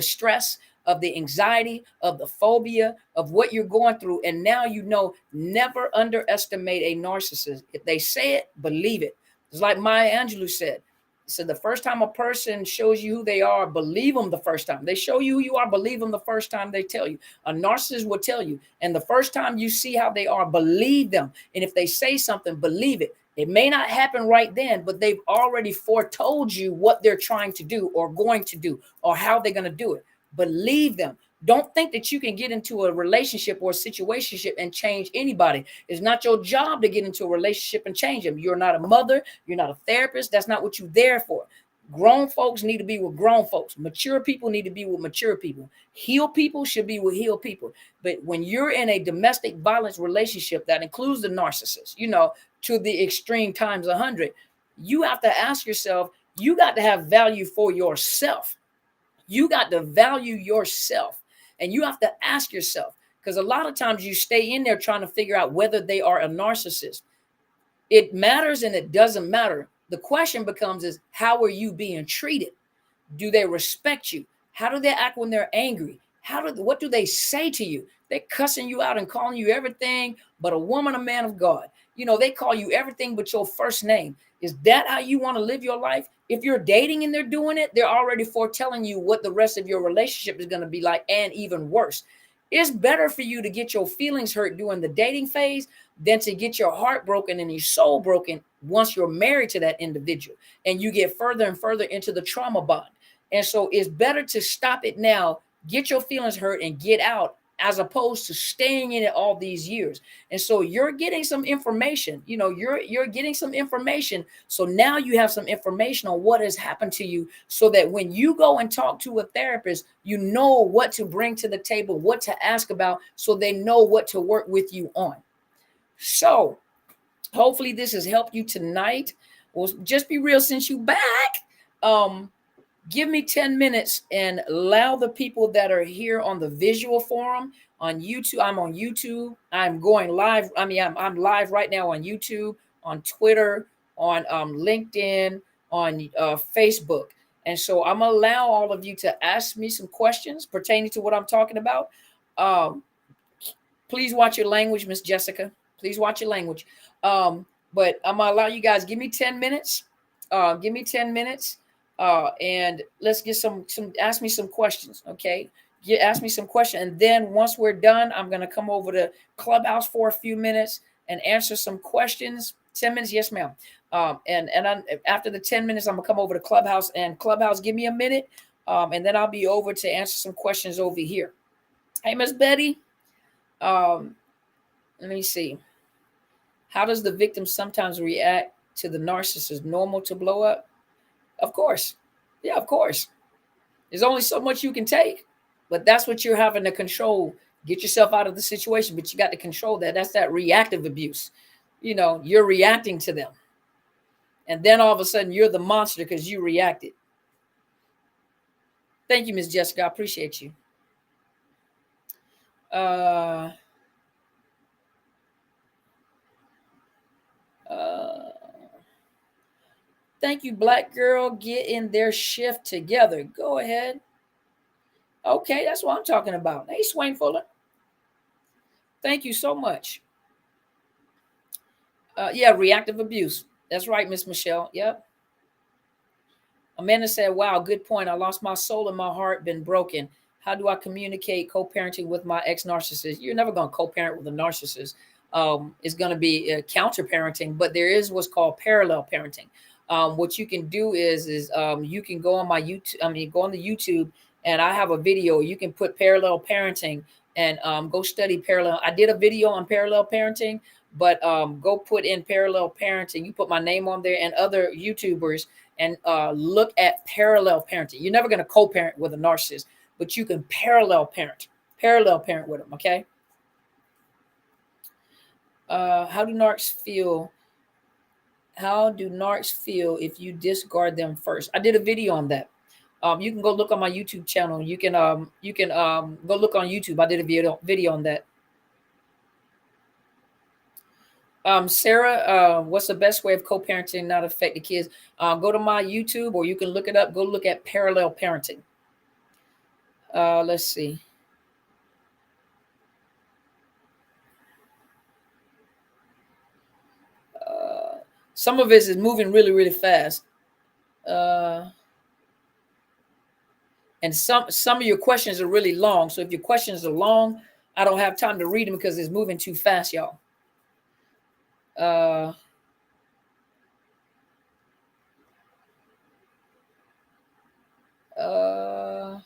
stress, of the anxiety, of the phobia, of what you're going through. And now you know, never underestimate a narcissist. If they say it, believe it. It's like Maya Angelou said. So the first time a person shows you who they are, believe them the first time. They show you who you are, believe them the first time they tell you. A narcissist will tell you. And the first time you see how they are, believe them. And if they say something, believe it. It may not happen right then, but they've already foretold you what they're trying to do or going to do or how they're going to do it. Believe them. Don't think that you can get into a relationship or a situationship and change anybody. It's not your job to get into a relationship and change them. You're not a mother. You're not a therapist. That's not what you're there for. Grown folks need to be with grown folks. Mature people need to be with mature people. Healed people should be with healed people. But when you're in a domestic violence relationship that includes the narcissist, you know, to the extreme times 100, you have to ask yourself, you got to have value for yourself. You got to value yourself. And you have to ask yourself, because a lot of times you stay in there trying to figure out whether they are a narcissist. It matters and it doesn't matter. The question becomes is, how are you being treated? Do they respect you? How do they act when they're angry? What do they say to you? They're cussing you out and calling you everything but a woman, a man of God. You know, they call you everything but your first name. Is that how you want to live your life? If you're dating and they're doing it, they're already foretelling you what the rest of your relationship is going to be like, and even worse. It's better for you to get your feelings hurt during the dating phase than to get your heart broken and your soul broken once you're married to that individual and you get further and further into the trauma bond. And so it's better to stop it now, get your feelings hurt and get out, as opposed to staying in it all these years. And so you're getting some information, you know, you're getting some information. So now you have some information on what has happened to you, so that when you go and talk to a therapist, you know what to bring to the table, what to ask about, so they know what to work with you on. So hopefully this has helped you tonight. Well, just be real since you back. Give me 10 minutes and allow the people that are here on the visual forum on YouTube. I'm on YouTube. I'm going live. I'm live right now on YouTube, on Twitter, on LinkedIn, on Facebook. And so I'm going to allow all of you to ask me some questions pertaining to what I'm talking about. Please watch your language, Miss Jessica. Please watch your language. But I'm going to allow you guys, give me 10 minutes. Give me 10 minutes. And let's get ask me some questions. Okay. Ask me some questions. And then once we're done, I'm going to come over to Clubhouse for a few minutes and answer some questions. 10 minutes. Yes, ma'am. After the 10 minutes, I'm gonna come over to Clubhouse, and Clubhouse, give me a minute. And then I'll be over to answer some questions over here. Hey, Miss Betty. Let me see. How does the victim sometimes react to the narcissist? Normal to blow up? Of course. Yeah, of course. There's only so much you can take, but that's what you're having to control. Get yourself out of the situation, but you got to control that. That's that reactive abuse. You know, you're reacting to them. And then all of a sudden you're the monster because you reacted. Thank you, Miss Jessica. I appreciate you. Thank you, Black girl. Get in their shift together. Go ahead. Okay, that's what I'm talking about. Hey, Swain Fuller. Thank you so much. Yeah, reactive abuse. That's right, Miss Michelle. Yep. Amanda said, wow, good point. I lost my soul and my heart been broken. How do I communicate co-parenting with my ex-narcissist? You're never going to co-parent with a narcissist. It's going to be counter-parenting, but there is what's called parallel parenting. What you can do is you can go on my YouTube. Go on the YouTube, and I have a video. You can put parallel parenting and go study parallel. I did a video on parallel parenting, but go put in parallel parenting. You put my name on there and other YouTubers, and look at parallel parenting. You're never going to co-parent with a narcissist, but you can parallel parent with them. Okay. How do narcs feel? How do narcs feel if you discard them first? I did a video on that. You can go look on my YouTube channel. You can go look on YouTube. I did a video on that. Sarah, what's the best way of co-parenting not affect the kids? Go to my YouTube, or you can look it up. Go look at parallel parenting. Let's see. Some of it is moving really, really fast. And some of your questions are really long. So if your questions are long, I don't have time to read them because it's moving too fast, y'all. Uh, uh,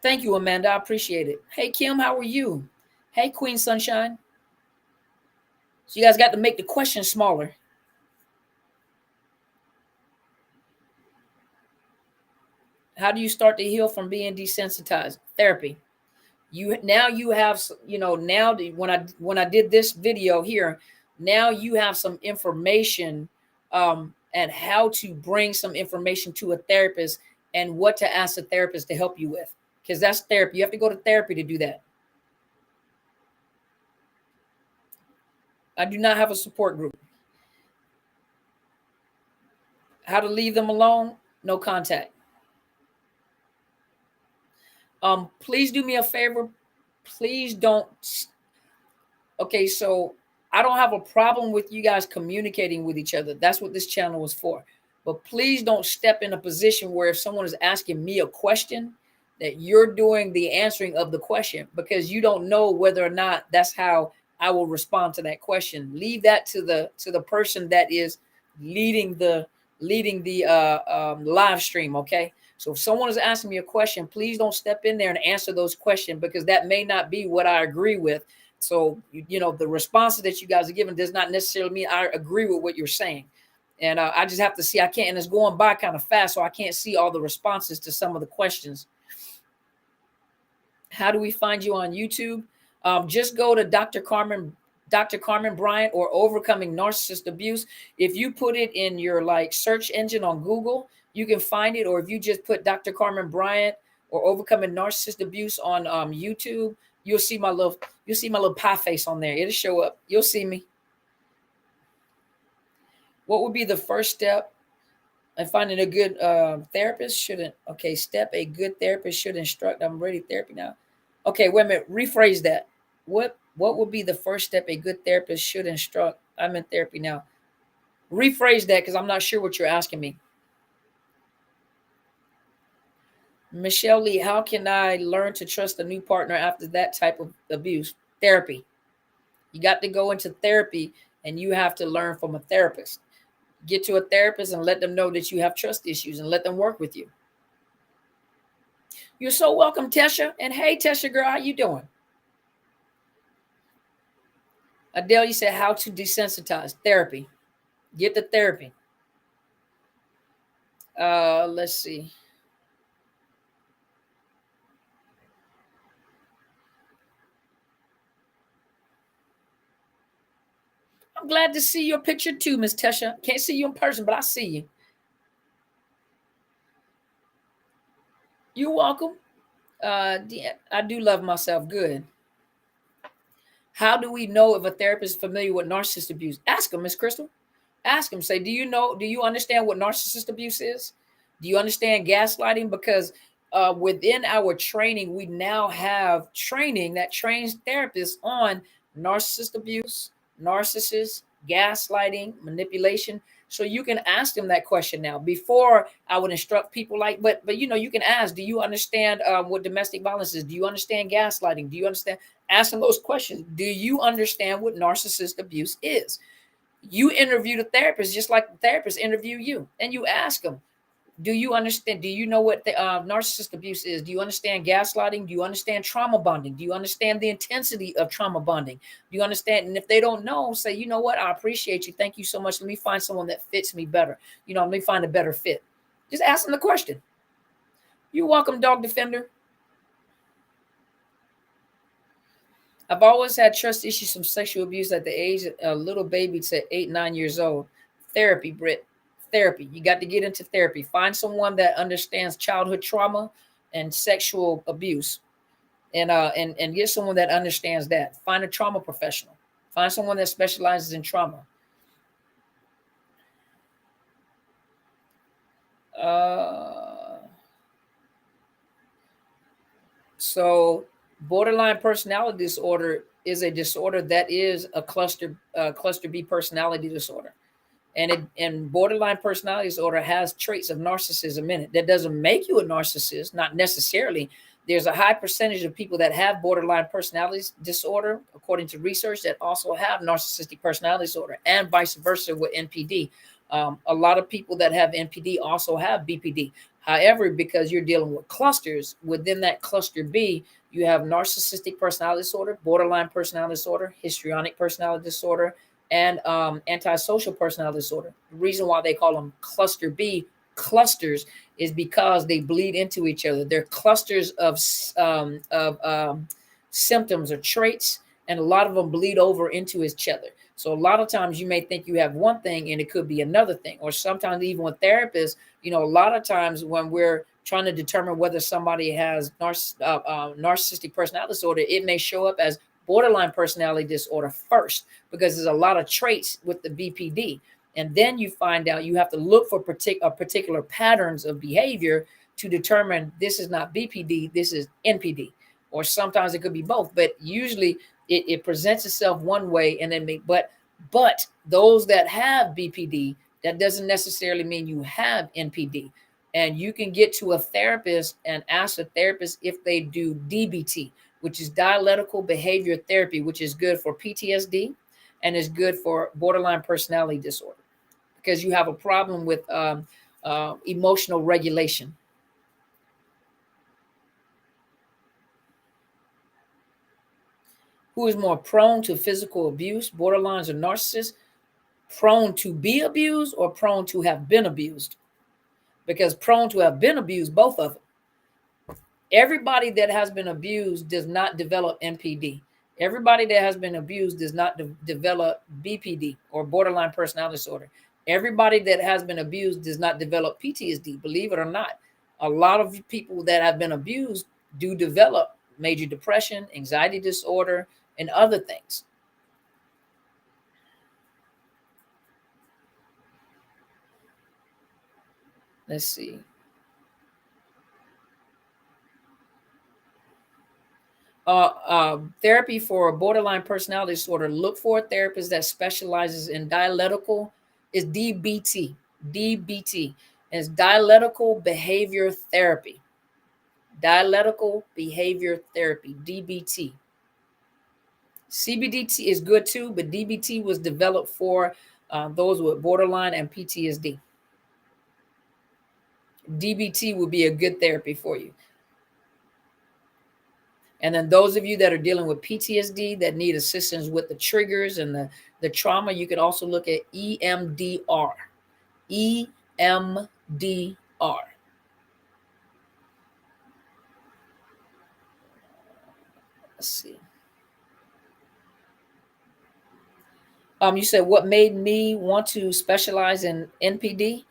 Thank you, Amanda. I appreciate it. Hey, Kim, how are you? Hey, Queen Sunshine. So you guys got to make the question smaller. How do you start to heal from being desensitized? Therapy. You have, now when I did this video here, now you have some information, and how to bring some information to a therapist and what to ask a therapist to help you with, because that's therapy. You have to go to therapy to do that. I do not have a support group. How to leave them alone? No contact. Please do me a favor. Please don't. Okay, so I don't have a problem with you guys communicating with each other. That's what this channel was for. But please don't step in a position where if someone is asking me a question, that you're doing the answering of the question, because you don't know whether or not that's how I will respond to that question. Leave that to the person that is leading the live stream. Okay. So if someone is asking me a question, please don't step in there and answer those questions, because that may not be what I agree with. So, the responses that you guys are giving does not necessarily mean I agree with what you're saying. And I just have to see, I can't, and it's going by kind of fast, so I can't see all the responses to some of the questions. How do we find you on YouTube? Just go to Dr. Carmen Bryant, or Overcoming Narcissist Abuse. If you put it in your search engine on Google, you can find it. Or if you just put Dr. Carmen Bryant or Overcoming Narcissist Abuse on YouTube, you'll see my little pie face on there. It'll show up. You'll see me. What would be the first step in finding a good therapist? Step a good therapist should instruct. I'm ready therapy now. Okay, wait a minute. Rephrase that. What would be the first step a good therapist should instruct? I'm in therapy now. Rephrase that, because I'm not sure what you're asking me. Michelle Lee, how can I learn to trust a new partner after that type of abuse? Therapy. You got to go into therapy, and you have to learn from a therapist. Get to a therapist and let them know that you have trust issues, and let them work with you. You're so welcome, Tesha. And hey, Tesha girl, how you doing? Adele, you said how to desensitize. Therapy. Get the therapy. Let's see. I'm glad to see your picture too, Miss Tesha. Can't see you in person, but I see you. You're welcome. I do love myself. Good. How do we know if a therapist is familiar with narcissist abuse? Ask them, Miss Crystal. Ask them. Say, do you understand what narcissist abuse is? Do you understand gaslighting? Because within our training, we now have training that trains therapists on narcissist abuse, narcissists, gaslighting, manipulation. So you can ask them that question now. Before, I would instruct people but you can ask, do you understand what domestic violence is? Do you understand gaslighting? Do you understand? Ask them those questions. Do you understand what narcissist abuse is? You interview the therapist just like the therapist interview you, and you ask them, do you understand? Do you know what the narcissist abuse is? Do you understand gaslighting? Do you understand trauma bonding? Do you understand the intensity of trauma bonding? Do you understand? And if they don't know, say, you know what? I appreciate you. Thank you so much. Let me find someone that fits me better. Let me find a better fit. Just ask them the question. You're welcome, Dog Defender. I've always had trust issues from sexual abuse at the age of a little baby to 8, 9 years old. Therapy, Britt. Therapy. You got to get into therapy. Find someone that understands childhood trauma and sexual abuse, and get someone that understands that. Find a trauma professional. Find someone that specializes in trauma. So borderline personality disorder is a disorder that is a cluster B personality disorder. And borderline personality disorder has traits of narcissism in it. That doesn't make you a narcissist, not necessarily. There's a high percentage of people that have borderline personality disorder, according to research, that also have narcissistic personality disorder, and vice versa with NPD. A lot of people that have NPD also have BPD. However, because you're dealing with clusters, within that cluster B, you have narcissistic personality disorder, borderline personality disorder, histrionic personality disorder, and antisocial personality disorder. The reason why they call them cluster B clusters is because they bleed into each other. They're clusters of symptoms or traits, and a lot of them bleed over into each other. So a lot of times you may think you have one thing and it could be another thing. Or sometimes even with therapists, a lot of times when we're trying to determine whether somebody has narcissistic personality disorder, it may show up as borderline personality disorder first, because there's a lot of traits with the BPD. And then you find out you have to look for particular patterns of behavior to determine this is not BPD, this is NPD. Or sometimes it could be both, but usually it presents itself one way, and then but those that have BPD, that doesn't necessarily mean you have NPD. And you can get to a therapist and ask a therapist if they do DBT, which is dialectical behavior therapy, which is good for PTSD and is good for borderline personality disorder, because you have a problem with emotional regulation. Who is more prone to physical abuse, borderlines or narcissists? Prone to be abused or prone to have been abused? Because prone to have been abused, both of them. Everybody that has been abused does not develop NPD. Everybody that has been abused does not develop BPD or borderline personality disorder. Everybody that has been abused does not develop PTSD, believe it or not. A lot of people that have been abused do develop major depression, anxiety disorder, and other things. Let's see. Therapy for borderline personality disorder. Look for a therapist that specializes in dialectical, is DBT. DBT is dialectical behavior therapy. Dialectical behavior therapy, DBT. CBDT is good too, but DBT was developed for those with borderline and PTSD. DBT would be a good therapy for you. And then those of you that are dealing with PTSD that need assistance with the triggers and the trauma, you can also look at EMDR. EMDR. Let's see. You said what made me want to specialize in NPD?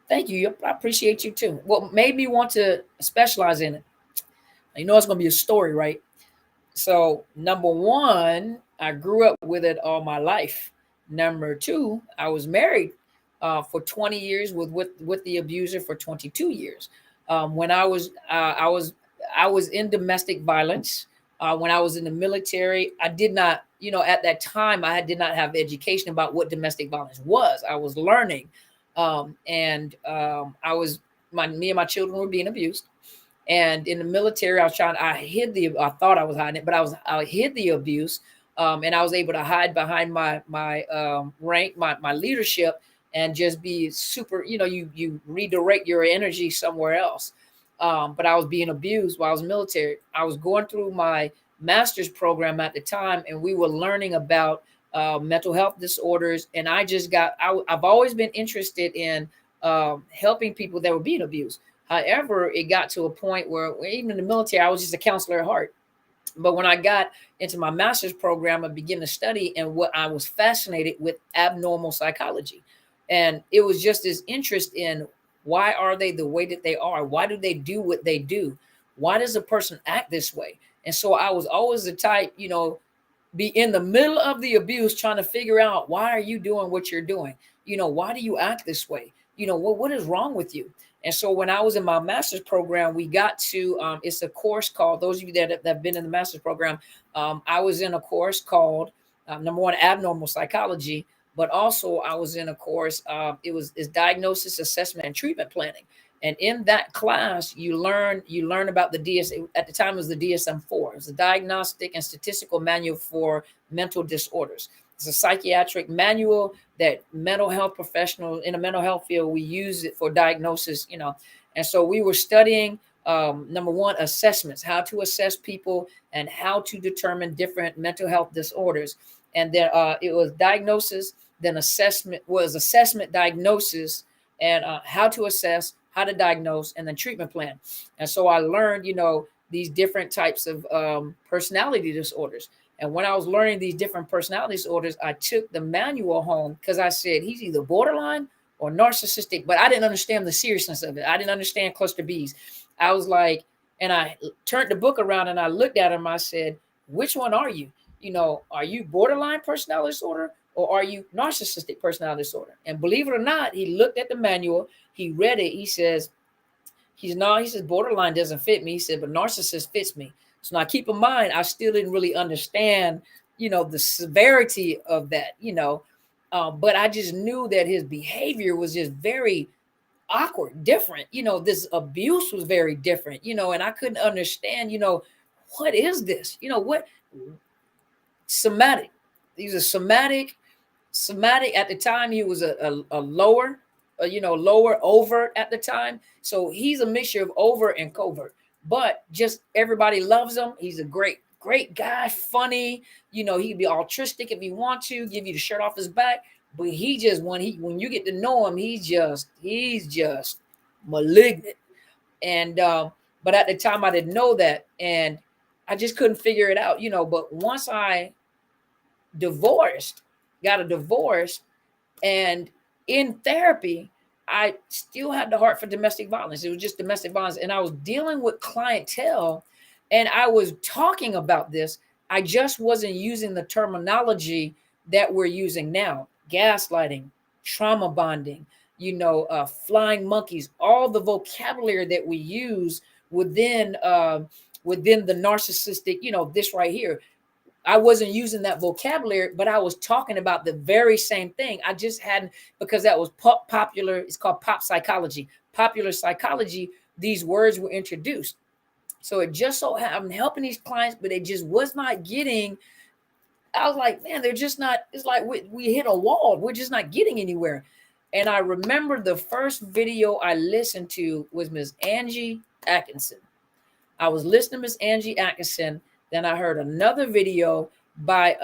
Thank you. I appreciate you too. What made me want to specialize in it? You know, it's going to be a story, right? So, number one, I grew up with it all my life. Number two, I was married for 20 years with the abuser for 22 years. When I was in domestic violence. When I was in the military, I did not, at that time, I did not have education about what domestic violence was. I was learning, and me and my children were being abused. And in the military, I thought I was hiding it, but I hid the abuse. And I was able to hide behind my rank, my leadership, and just be super, you redirect your energy somewhere else. But I was being abused while I was military. I was going through my master's program at the time, and we were learning about mental health disorders. And I've always been interested in helping people that were being abused. However, it got to a point where even in the military, I was just a counselor at heart. But when I got into my master's program, I began to study, and what I was fascinated with abnormal psychology. And it was just this interest in, why are they the way that they are? Why do they do what they do? Why does a person act this way? And so I was always the type, be in the middle of the abuse trying to figure out, why are you doing what you're doing? Why do you act this way? What is wrong with you? And so when I was in my master's program, we got to, it's a course called, those of you that have been in the master's program, I was in a course called, number one, abnormal psychology, but also I was in a course, it's diagnosis, assessment, and treatment planning. And in that class, you learn about the at the time it was the DSM-4. It's a diagnostic and statistical manual for mental disorders. It's a psychiatric manual that mental health professionals in the mental health field, we use it for diagnosis, And so we were studying, number one, assessments, how to assess people and how to determine different mental health disorders. And then it was diagnosis, then assessment, diagnosis, and how to assess, how to diagnose, and then treatment plan. And so I learned, these different types of personality disorders. And when I was learning these different personality disorders, I took the manual home because I said he's either borderline or narcissistic, but I didn't understand the seriousness of it. I didn't understand cluster Bs. I was like, and I turned the book around and I looked at him. I said, which one are you? Are you borderline personality disorder or are you narcissistic personality disorder? And believe it or not, he looked at the manual, he read it. He says, he says, borderline doesn't fit me. He said, but narcissist fits me. So now keep in mind, I still didn't really understand, the severity of that, but I just knew that his behavior was just very awkward, different. This abuse was very different, and I couldn't understand, what is this? What somatic? He's a somatic at the time. He was a lower, lower overt at the time. So he's a mixture of overt and covert, but just everybody loves him. He's a great guy, funny, he can be altruistic if he wants to, give you the shirt off his back. But he just, when you get to know him, he's just malignant. And but at the time I didn't know that, and I just couldn't figure it out, but once I got a divorce, and in therapy, I still had the heart for domestic violence. It was just domestic violence. And I was dealing with clientele and I was talking about this. I just wasn't using the terminology that we're using now. Gaslighting, trauma bonding, flying monkeys, all the vocabulary that we use within the narcissistic, this right here. I wasn't using that vocabulary, but I was talking about the very same thing. I just hadn't, because that was popular. It's called pop psychology, popular psychology. These words were introduced. So it just so I'm helping these clients, but it just was not getting. I was like, man, they're just not. It's like we hit a wall. We're just not getting anywhere. And I remember the first video I listened to was Miss Angie Atkinson. I was listening to Miss Angie Atkinson. Then I heard another video by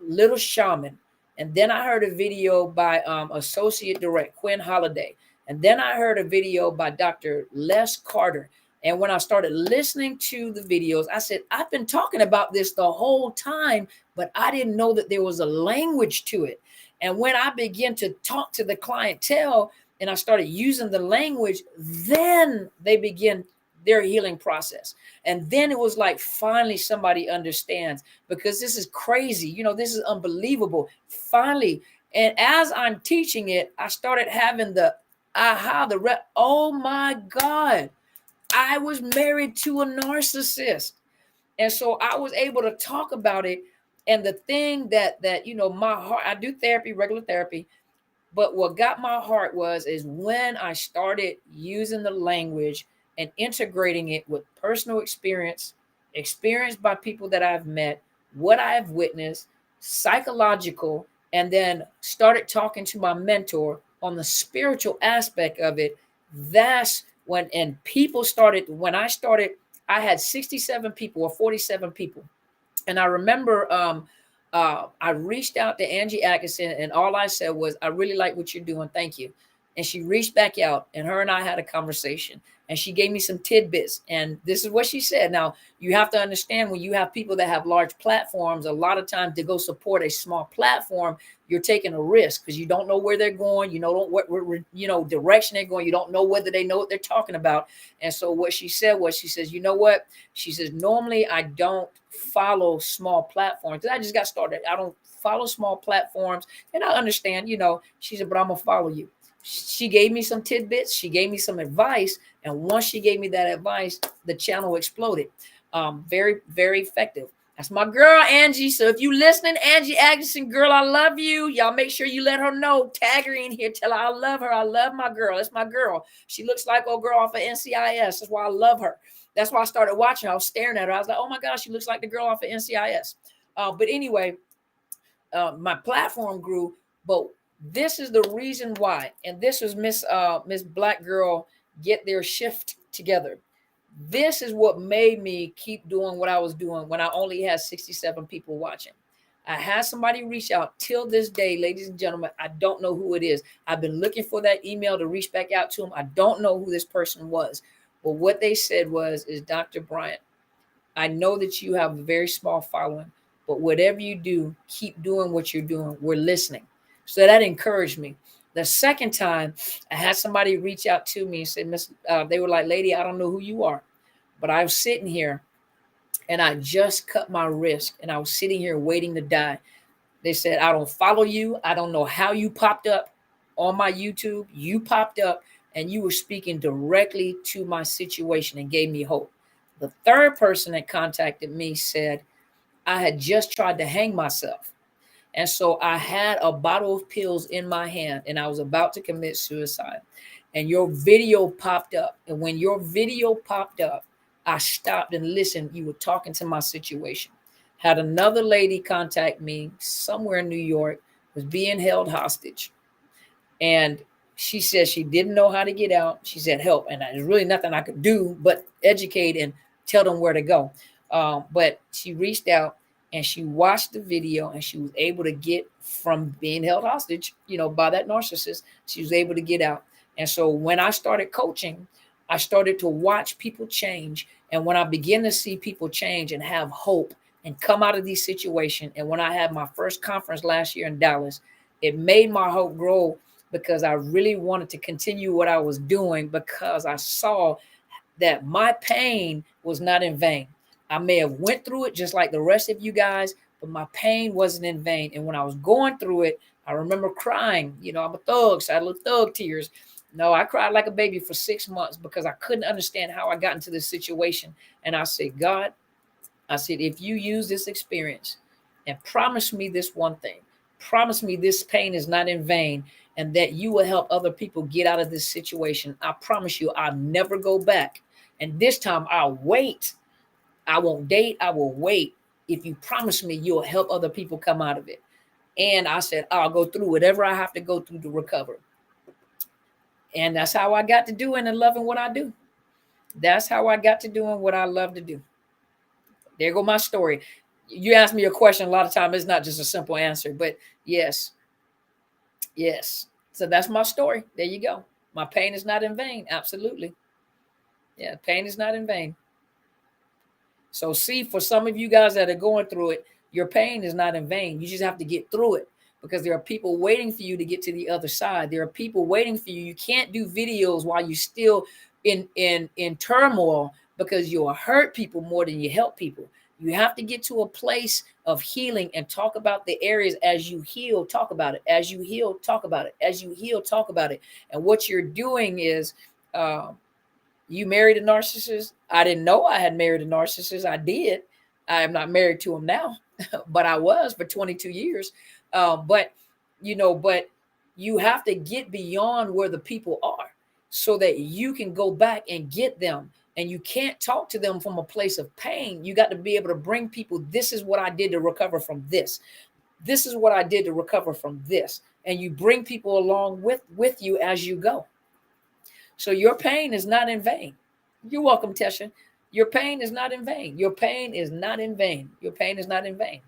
Little Shaman. And then I heard a video by Associate Director Quinn Holiday. And then I heard a video by Dr. Les Carter. And when I started listening to the videos, I said, I've been talking about this the whole time, but I didn't know that there was a language to it. And when I began to talk to the clientele and I started using the language, then they begin their healing process. And then it was like, finally, somebody understands, because this is crazy. This is unbelievable. Finally. And as I'm teaching it, I started having the aha, oh my God, I was married to a narcissist. And so I was able to talk about it. And the thing that my heart, I do therapy, regular therapy, but what got my heart is when I started using the language and integrating it with personal experience by people that I've met, what I've witnessed, psychological, and then started talking to my mentor on the spiritual aspect of it. That's when, and people started, when I started, I had 67 people or 47 people. And I remember I reached out to Angie Atkinson and all I said was, I really like what you're doing. Thank you. And she reached back out and her and I had a conversation and she gave me some tidbits. And this is what she said. Now, you have to understand, when you have people that have large platforms, a lot of times to go support a small platform, you're taking a risk because you don't know where they're going. You know what direction they're going. You don't know whether they know what they're talking about. And so what she said was, she says, you know what? She says, normally I don't follow small platforms. I just got started. I don't follow small platforms. And I understand, she said, but I'm going to follow you. She gave me some tidbits. She gave me some advice. And once she gave me that advice, the channel exploded. Very, very effective. That's my girl, Angie. So if you listening, Angie Agneson, girl, I love you. Y'all make sure you let her know. Tag her in here. Tell her I love her. I love my girl. That's my girl. She looks like old girl off of NCIS. That's why I love her. That's why I started watching. I was staring at her. I was like, oh my gosh, she looks like the girl off of NCIS. But anyway, my platform grew. But this is the reason why. And this was Miss Black Girl Get Their Shift Together. This is what made me keep doing what I was doing when I only had 67 people watching. I had somebody reach out. Till this day, ladies and gentlemen, I don't know who it is. I've been looking for that email to reach back out to them. I don't know who this person was. But what they said is Dr. Bryant, I know that you have a very small following, but whatever you do, keep doing what you're doing. We're listening. So that encouraged me. The second time, I had somebody reach out to me and said, they were like, lady, I don't know who you are, but I was sitting here and I just cut my wrist and I was sitting here waiting to die. They said, I don't follow you. I don't know how you popped up on my YouTube. You popped up and you were speaking directly to my situation and gave me hope. The third person that contacted me said, I had just tried to hang myself. And so I had a bottle of pills in my hand and I was about to commit suicide. And your video popped up. And when your video popped up, I stopped and listened. You were talking to my situation. Had another lady contact me somewhere in New York, was being held hostage. And she said she didn't know how to get out. She said, help. And there's really nothing I could do but educate and tell them where to go. But she reached out and she watched the video and she was able to get from being held hostage, by that narcissist. She was able to get out. And so when I started coaching, I started to watch people change. And when I began to see people change and have hope and come out of these situations, and when I had my first conference last year in Dallas, it made my hope grow because I really wanted to continue what I was doing because I saw that my pain was not in vain. I may have went through it just like the rest of you guys, but my pain wasn't in vain. And when I was going through it, I remember crying. I'm a thug, so I had little thug tears. No, I cried like a baby for 6 months because I couldn't understand how I got into this situation. And I said, God, I said, if you use this experience and promise me this one thing, promise me this pain is not in vain and that you will help other people get out of this situation. I promise you, I'll never go back. And this time I'll wait. I won't date. I will wait. If you promise me you'll help other people come out of it. And I said, I'll go through whatever I have to go through to recover. And that's how I got to doing and loving what I do. That's how I got to doing what I love to do. There go my story. You ask me a question a lot of times, it's not just a simple answer, but yes. So that's my story. There you go. My pain is not in vain. Absolutely. Yeah, pain is not in vain. So see, for some of you guys that are going through it, your pain is not in vain. You just have to get through it because there are people waiting for you to get to the other side. There are people waiting for you. You can't do videos while you're still in turmoil because you'll hurt people more than you help people. You have to get to a place of healing and talk about the areas as you heal, talk about it. As you heal, talk about it. As you heal, talk about it. And what you're doing is, you married a narcissist. I didn't know I had married a narcissist. I did. I am not married to him now, but I was for 22 years. But you have to get beyond where the people are so that you can go back and get them. And you can't talk to them from a place of pain. You got to be able to bring people, this is what I did to recover from this. This is what I did to recover from this. And you bring people along with you as you go. So your pain is not in vain. You're welcome, Tesha. Your pain is not in vain. Your pain is not in vain. Your pain is not in vain.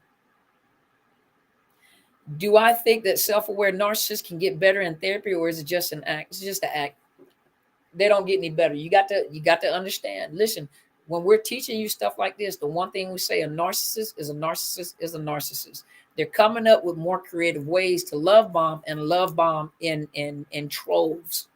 Do I think that self-aware narcissists can get better in therapy, or is it just an act? It's just an act. They don't get any better. You got to understand. Listen, when we're teaching you stuff like this, the one thing we say, a narcissist is a narcissist is a narcissist. They're coming up with more creative ways to love bomb and love bomb in troves,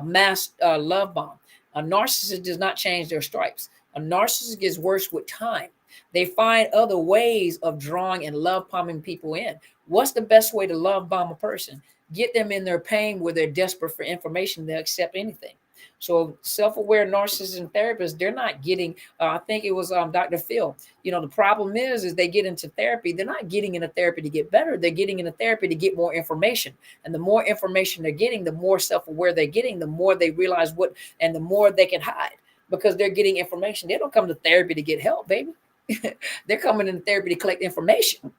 mass love bomb. A narcissist does not change their stripes. A narcissist gets worse with time. They find other ways of drawing and love bombing people in. What's the best way to love bomb a person? get them in their pain where they're desperate for information, they'll accept anything. So self-aware narcissists and therapists, they're not getting, I think it was Dr. Phil, the problem is they get into therapy. They're not getting into therapy to get better. They're getting into therapy to get more information. And the more information they're getting, the more self-aware they're getting, the more they realize and the more they can hide because they're getting information. They don't come to therapy to get help, baby. They're coming in therapy to collect information.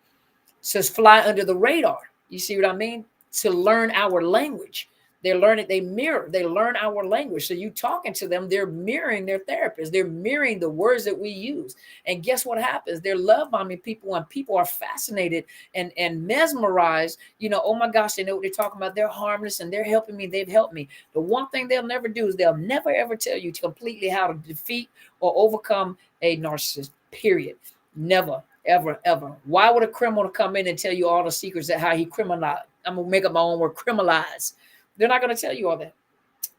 So fly under the radar. You see what I mean? To learn our language. They're learning, they learn our language. So you talking to them, they're mirroring their therapist. They're mirroring the words that we use. And guess what happens? They're love bombing people, and people are fascinated and mesmerized. Oh my gosh, they know what they're talking about. They're harmless and they're helping me. They've helped me. The one thing they'll never do is they'll never ever tell you completely how to defeat or overcome a narcissist, period. Never, ever, ever. Why would a criminal come in and tell you all the secrets that how he criminalized? I'm gonna make up my own word, criminalize. They're not going to tell you all that.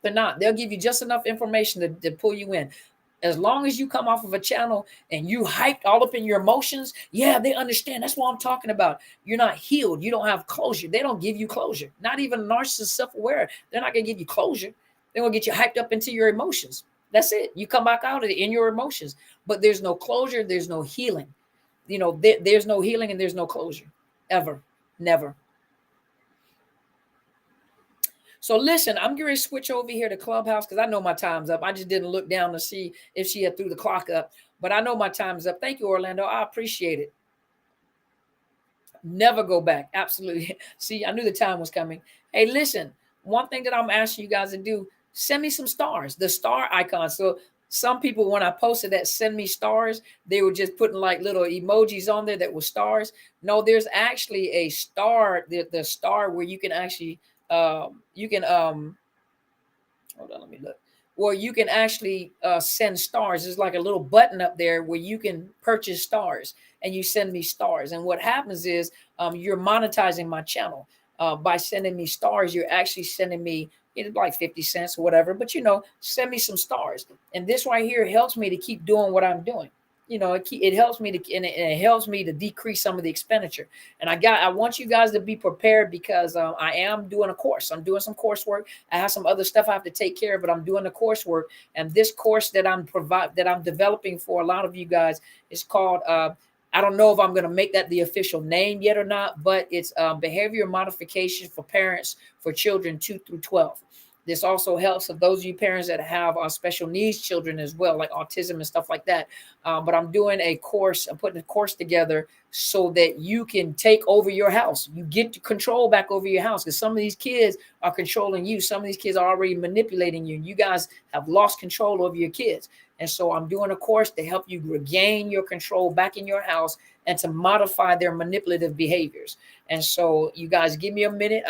They're not. They'll give you just enough information to pull you in. As long as you come off of a channel and you hyped all up in your emotions, yeah, they understand. That's what I'm talking about. You're not healed. You don't have closure. They don't give you closure. Not even narcissists self-aware. They're not going to give you closure. They're going to get you hyped up into your emotions. That's it. You come back out of it in your emotions. But there's no closure. There's no healing. There's no healing and there's no closure. Ever. Never. So listen, I'm going to switch over here to Clubhouse because I know my time's up. I just didn't look down to see if she had threw the clock up, but I know my time's up. Thank you, Orlando. I appreciate it. Never go back. Absolutely. See, I knew the time was coming. Hey, listen, one thing that I'm asking you guys to do, send me some stars, the star icon. So some people, when I posted that, send me stars, they were just putting like little emojis on there that were stars. No, there's actually a star, the star where you can actually, you can hold on, let me look, where you can actually send stars. There's like a little button up there where you can purchase stars and you send me stars. And what happens is you're monetizing my channel by sending me stars. You're actually sending me like 50 cents or whatever, but send me some stars. And this right here helps me to keep doing what I'm doing. It helps me to, and it helps me to decrease some of the expenditure. And I want you guys to be prepared because I am doing a course. I'm doing some coursework. I have some other stuff I have to take care of, but I'm doing the coursework. And this course that I'm developing for a lot of you guys is called, I don't know if I'm going to make that the official name yet or not, but it's behavior modification for parents for children 2 through 12. This also helps of those of you parents that have special needs children as well, like autism and stuff like that. But I'm doing a course, I'm putting a course together so that you can take over your house. You get control back over your house because some of these kids are controlling you. Some of these kids are already manipulating you. You guys have lost control over your kids. And so I'm doing a course to help you regain your control back in your house and to modify their manipulative behaviors. And so you guys give me a minute.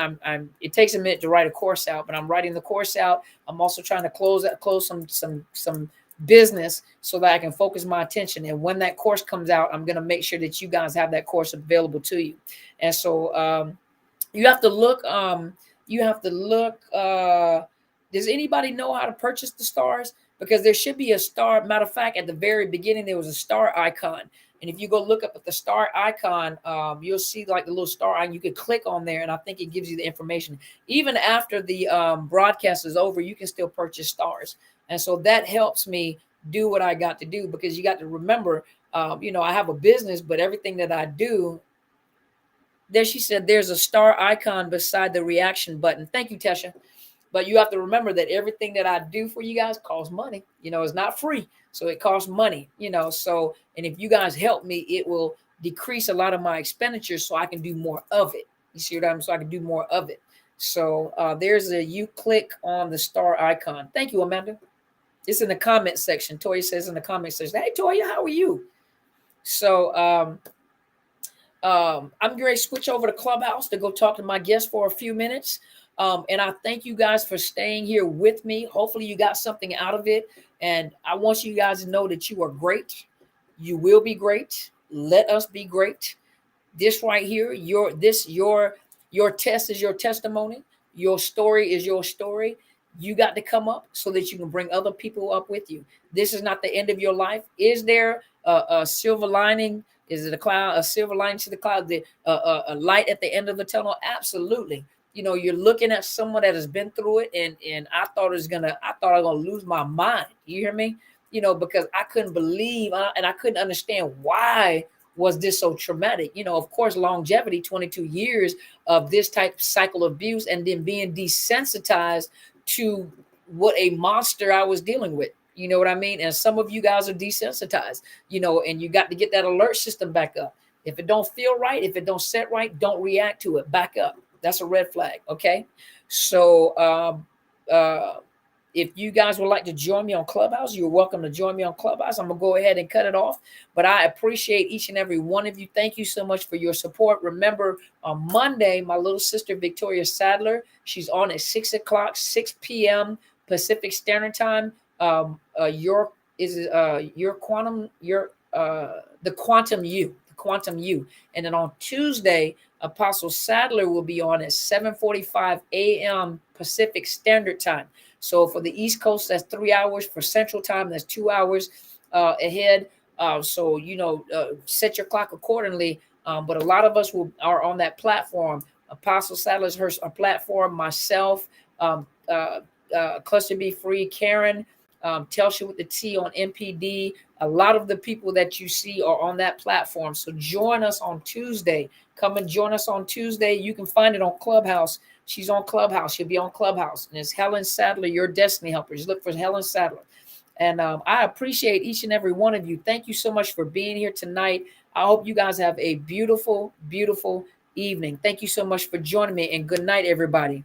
It takes a minute to write a course out, but I'm writing the course out. I'm also trying to close some business so that I can focus my attention. And when that course comes out, I'm going to make sure that you guys have that course available to you. And so you have to look, does anybody know how to purchase the stars? Because there should be a star. Matter of fact, at the very beginning, there was a star icon. And if you go look up at the star icon, you'll see like the little star icon. You can click on there, and I think it gives you the information. Even after the broadcast is over, you can still purchase stars. And so that helps me do what I got to do, because you got to remember, I have a business, but everything that I do, there she said, there's a star icon beside the reaction button. Thank you, Tesha. But you have to remember that everything that I do for you guys costs money. It's not free. So it costs money, so, and if you guys help me, it will decrease a lot of my expenditures so I can do more of it. You see what I'm saying? So I can do more of it. So you click on the star icon. Thank you, Amanda. It's in the comment section. Toya says in the comment section, hey, Toya, how are you? So I'm going to switch over to Clubhouse to go talk to my guest for a few minutes. And I thank you guys for staying here with me. Hopefully you got something out of it. And I want you guys to know that you are great. You will be great. Let us be great. This right here, your test is your testimony. Your story is your story. You got to come up so that you can bring other people up with you. This is not the end of your life. Is there a silver lining? Is it a silver lining to the cloud? A light at the end of the tunnel? Absolutely. you're looking at someone that has been through it, and I thought I was gonna lose my mind. You hear me? Because I couldn't believe, and I couldn't understand why was this so traumatic. Of course, longevity, 22 years of this type of cycle of abuse, and then being desensitized to what a monster I was dealing with. You know what I mean? And some of you guys are desensitized, and you got to get that alert system back up. If it don't feel right, if it don't set right, don't react to it. Back up. That's a red flag. Okay. So if you guys would like to join me on Clubhouse, you're welcome to join me on Clubhouse. I'm going to go ahead and cut it off. But I appreciate each and every one of you. Thank you so much for your support. Remember, on Monday, my little sister, Victoria Sadler, she's on at 6 o'clock, 6 p.m. Pacific Standard Time. The quantum you. And then on Tuesday, Apostle Sadler will be on at 7:45 a.m. Pacific Standard Time. So for the East Coast, that's 3 hours. For Central Time, that's 2 hours ahead. So set your clock accordingly. But a lot of us are on that platform. Apostle Sadler's her platform. Myself, Cluster Be Free, Karen, Telsha with the T on MPD. A lot of the people that you see are on that platform. So join us on Tuesday. Come and join us on Tuesday. You can find it on Clubhouse. She's on Clubhouse. She'll be on Clubhouse. And it's Helen Sadler, your destiny helper. Just look for Helen Sadler. And I appreciate each and every one of you. Thank you so much for being here tonight. I hope you guys have a beautiful, beautiful evening. Thank you so much for joining me, and good night, everybody.